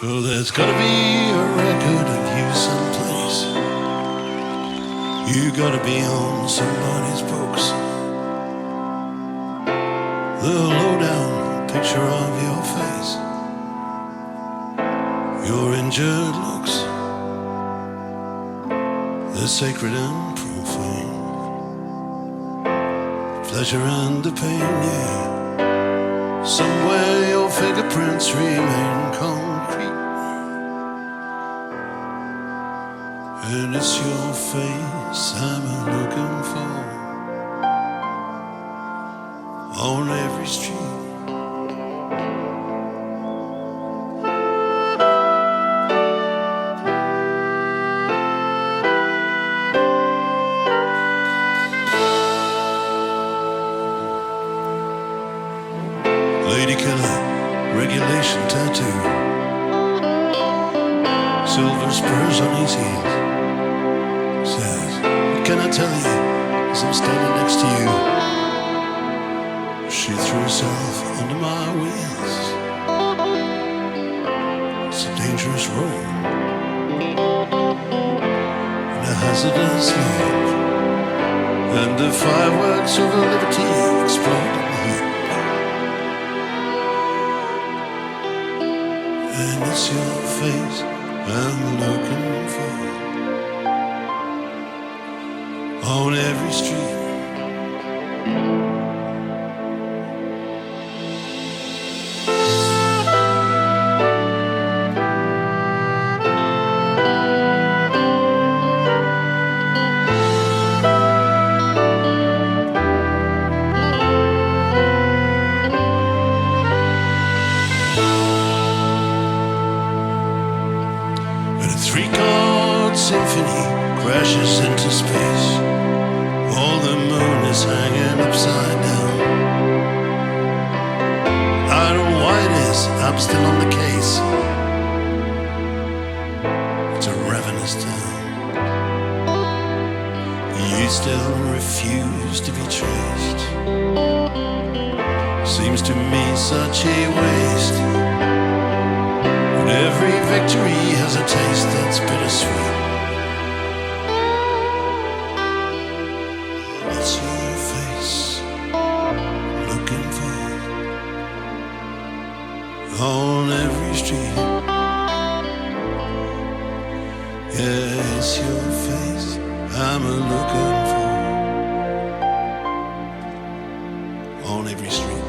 So there's gotta be a record of you someplace. You gotta be on somebody's books. The lowdown picture of your face, your injured looks, the sacred and profane, pleasure and the pain, yeah. Somewhere your fingerprints remain concrete, and it's your face I'm looking for on every street. Lady killer, regulation tattoo, silver spurs on his heels. Says, what can I tell you as I'm standing next to you? She threw herself under my wheels. It's a dangerous road and a hazardous life, and the fireworks of liberty explode in the heat. And it's your face I'm looking for on every street. Symphony crashes into space. All the moon is hanging upside down. I don't know why it is, I'm still on the case. It's a ravenous town. You still refuse to be traced. Seems to me such a waste. But every victory has a taste that's bittersweet. It's your face looking for on every street. Yeah, it's your face I'm looking for on every street.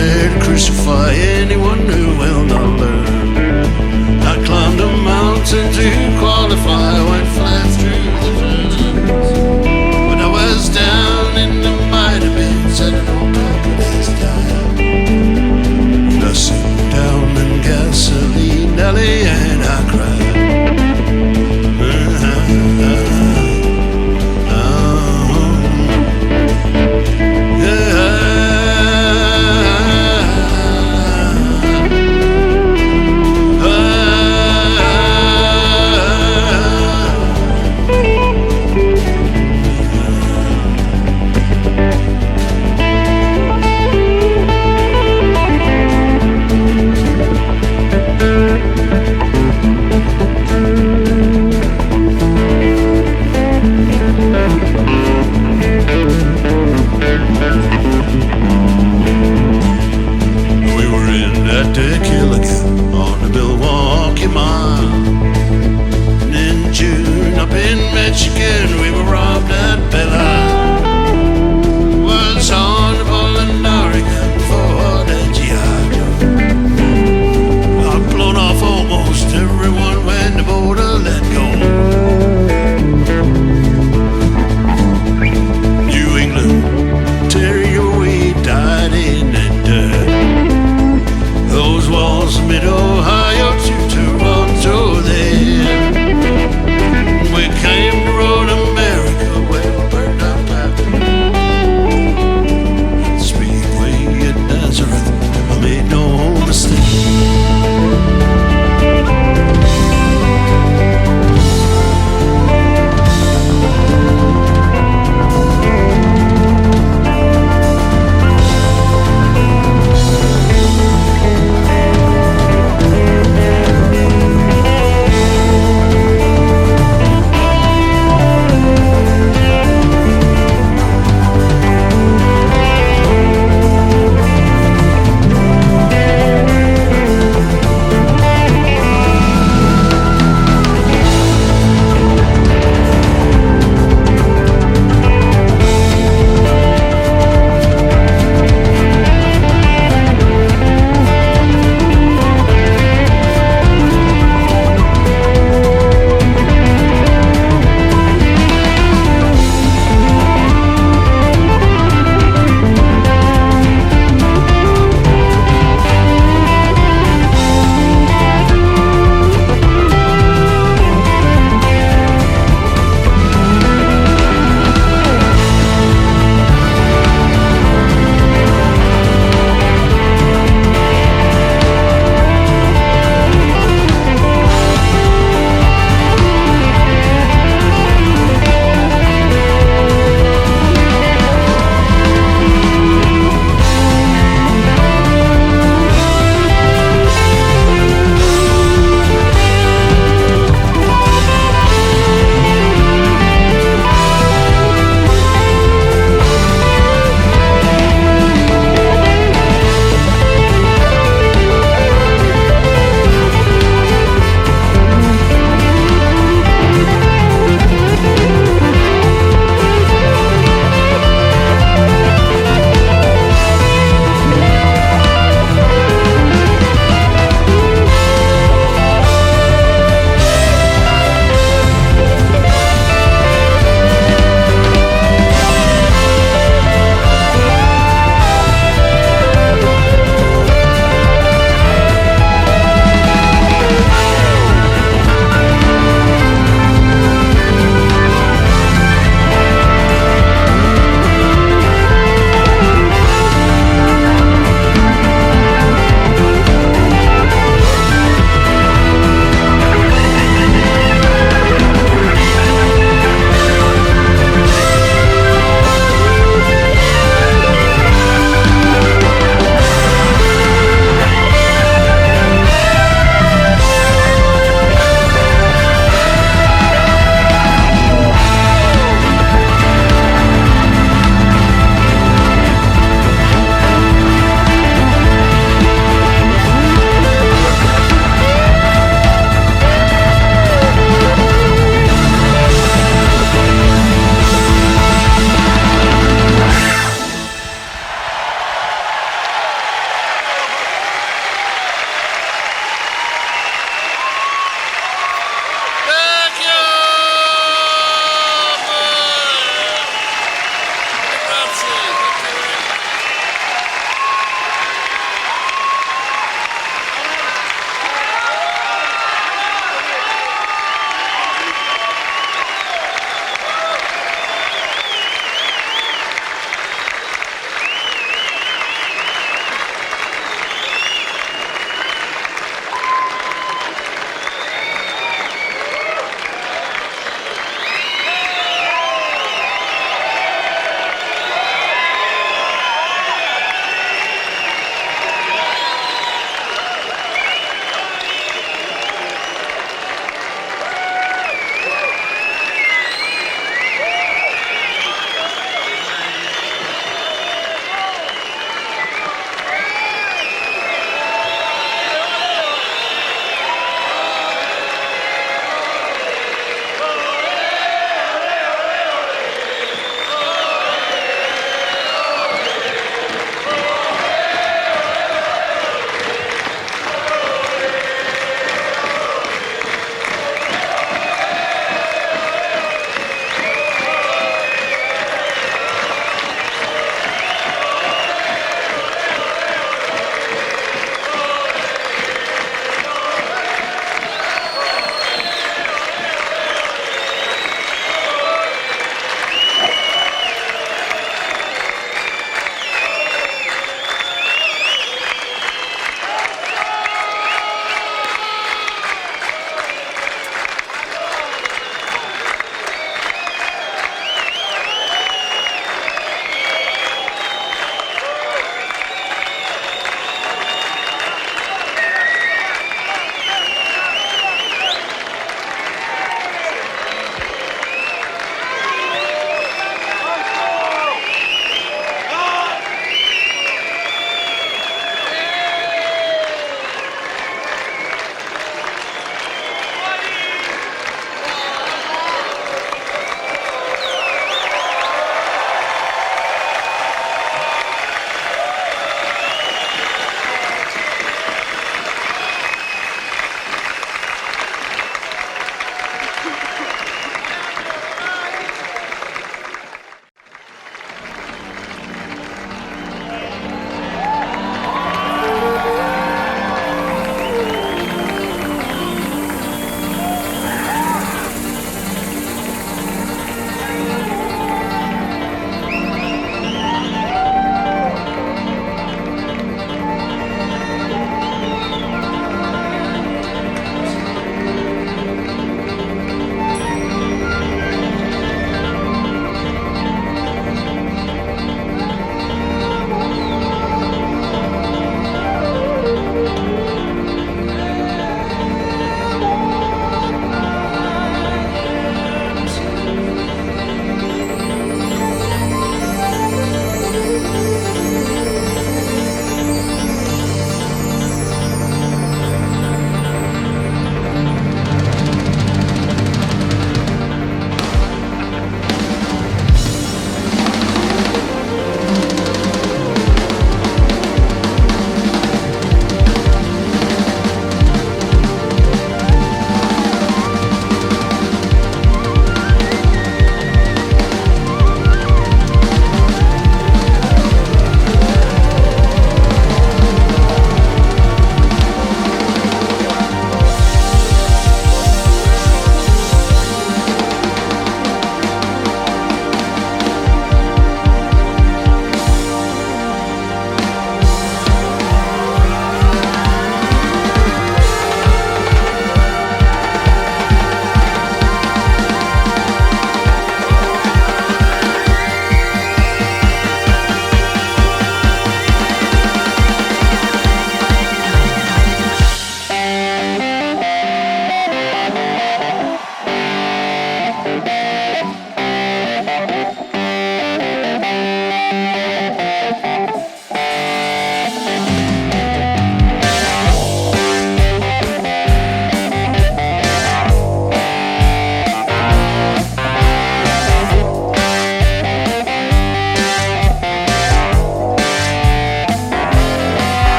there to crucify anyone who will not learn. I climbed a mountain to qualify, went flat through the ferns. When I was down in the mighty pits at an old company's time, and I sit down in gasoline alley and I cried.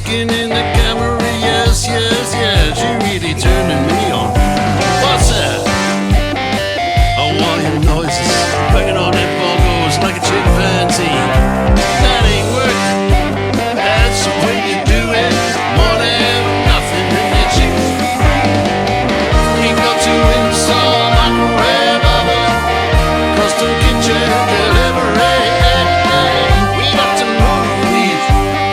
looking in the camera, yes, yes, yes. She really turning me on. What's that? I want your noises, banging on them bongos like a chimpanzee. That ain't working. That's the way you do it. More than nothing in your cheeks. You got to install microwave oven, custom kitchen delivery. We got to move these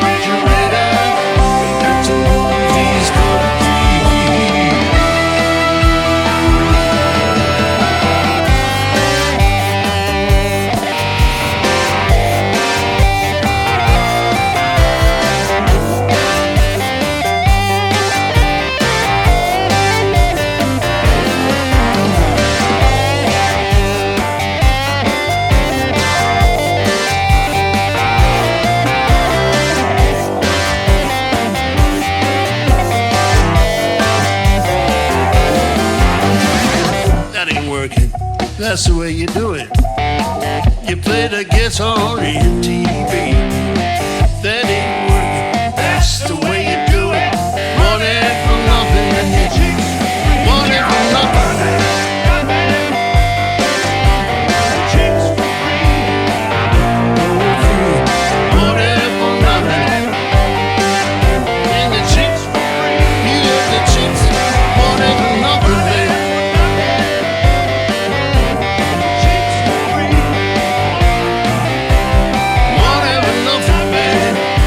refrigerators. We got to move these color TVs. That ain't working. That's the way you do it. You play the guitar in TV. That ain't working. That's the way you do it. Money for nothing in your cheeks. Money for nothing. Cheeks for free. Money for nothing. In the cheeks for free. You get the cheeks. Money for nothing, baby. Cheeks for free. Money for nothing, baby.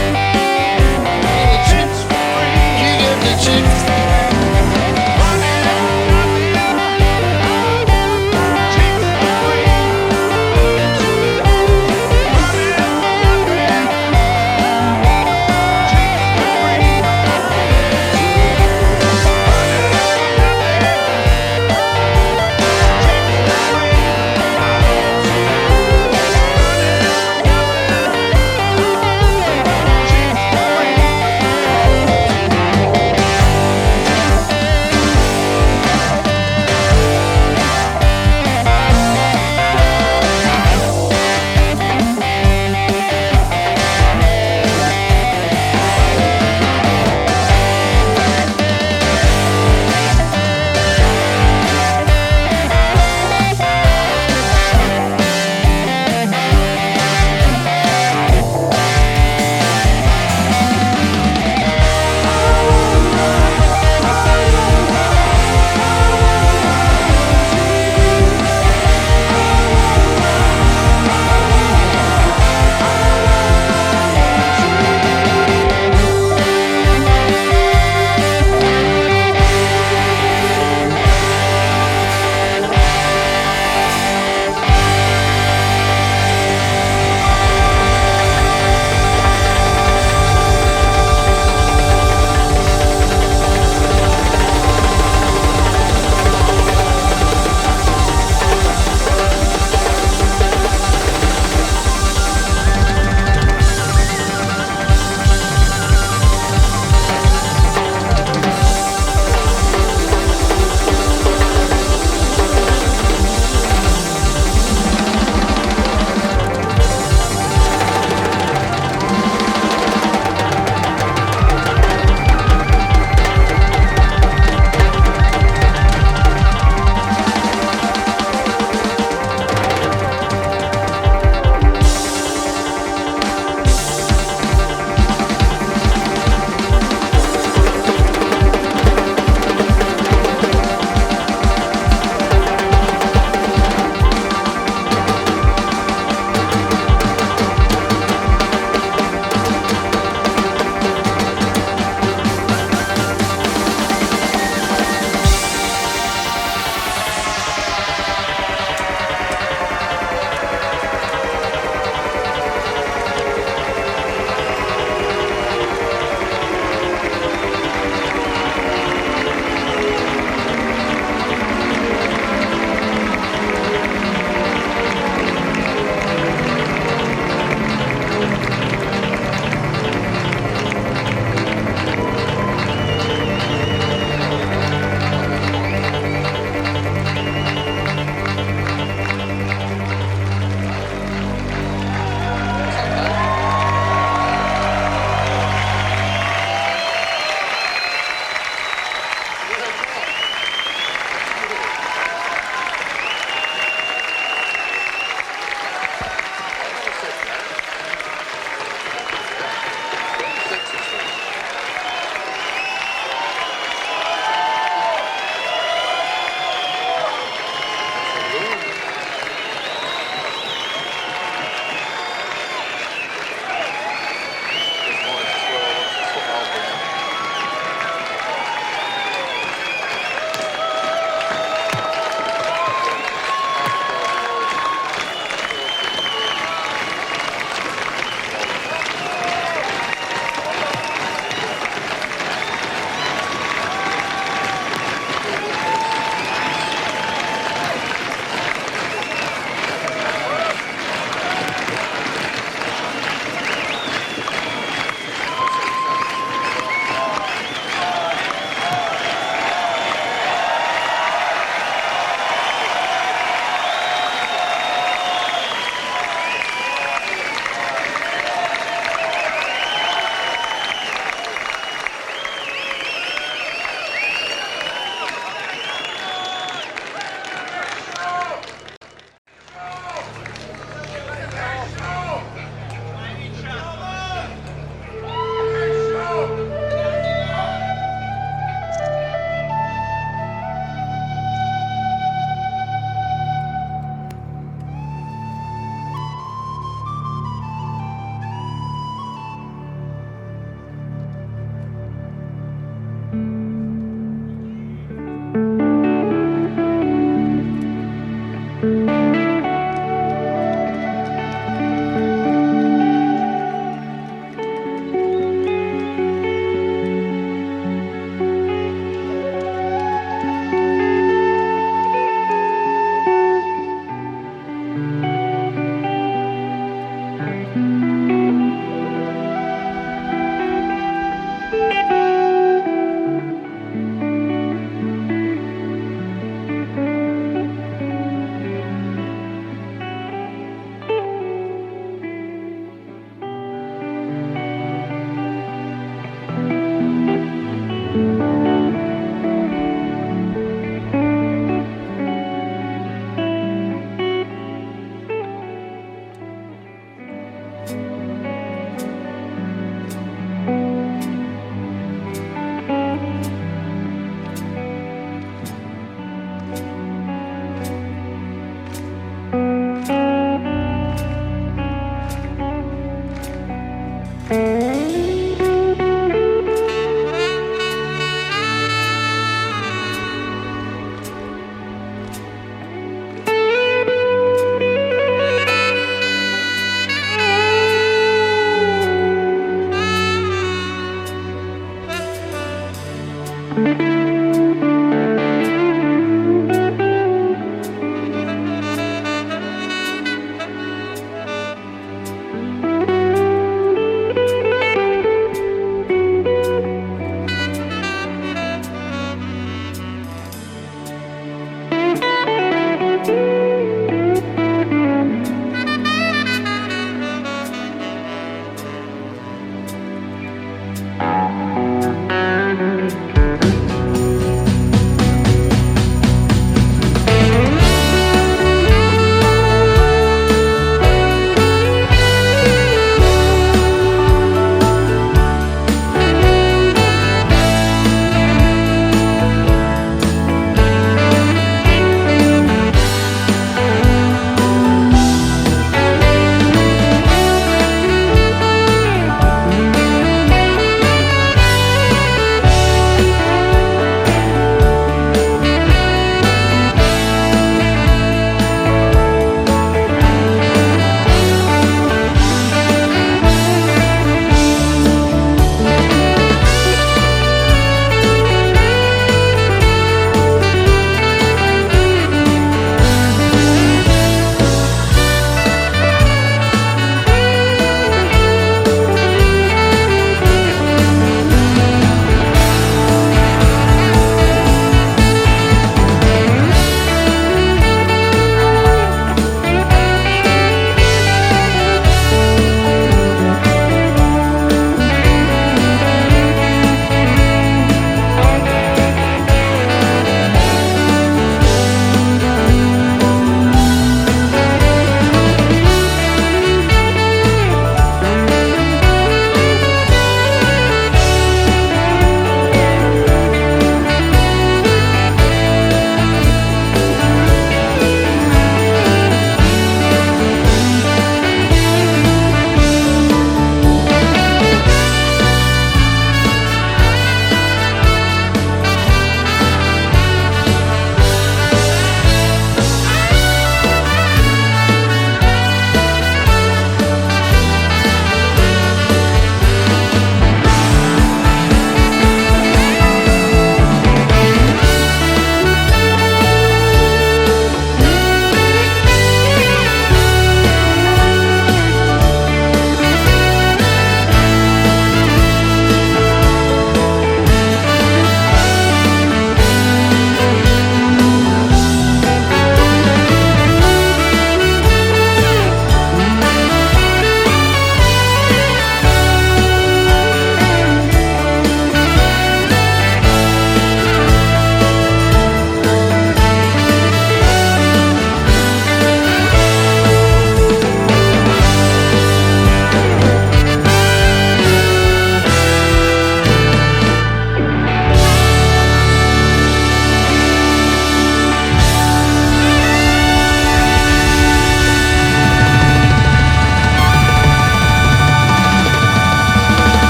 Thank you.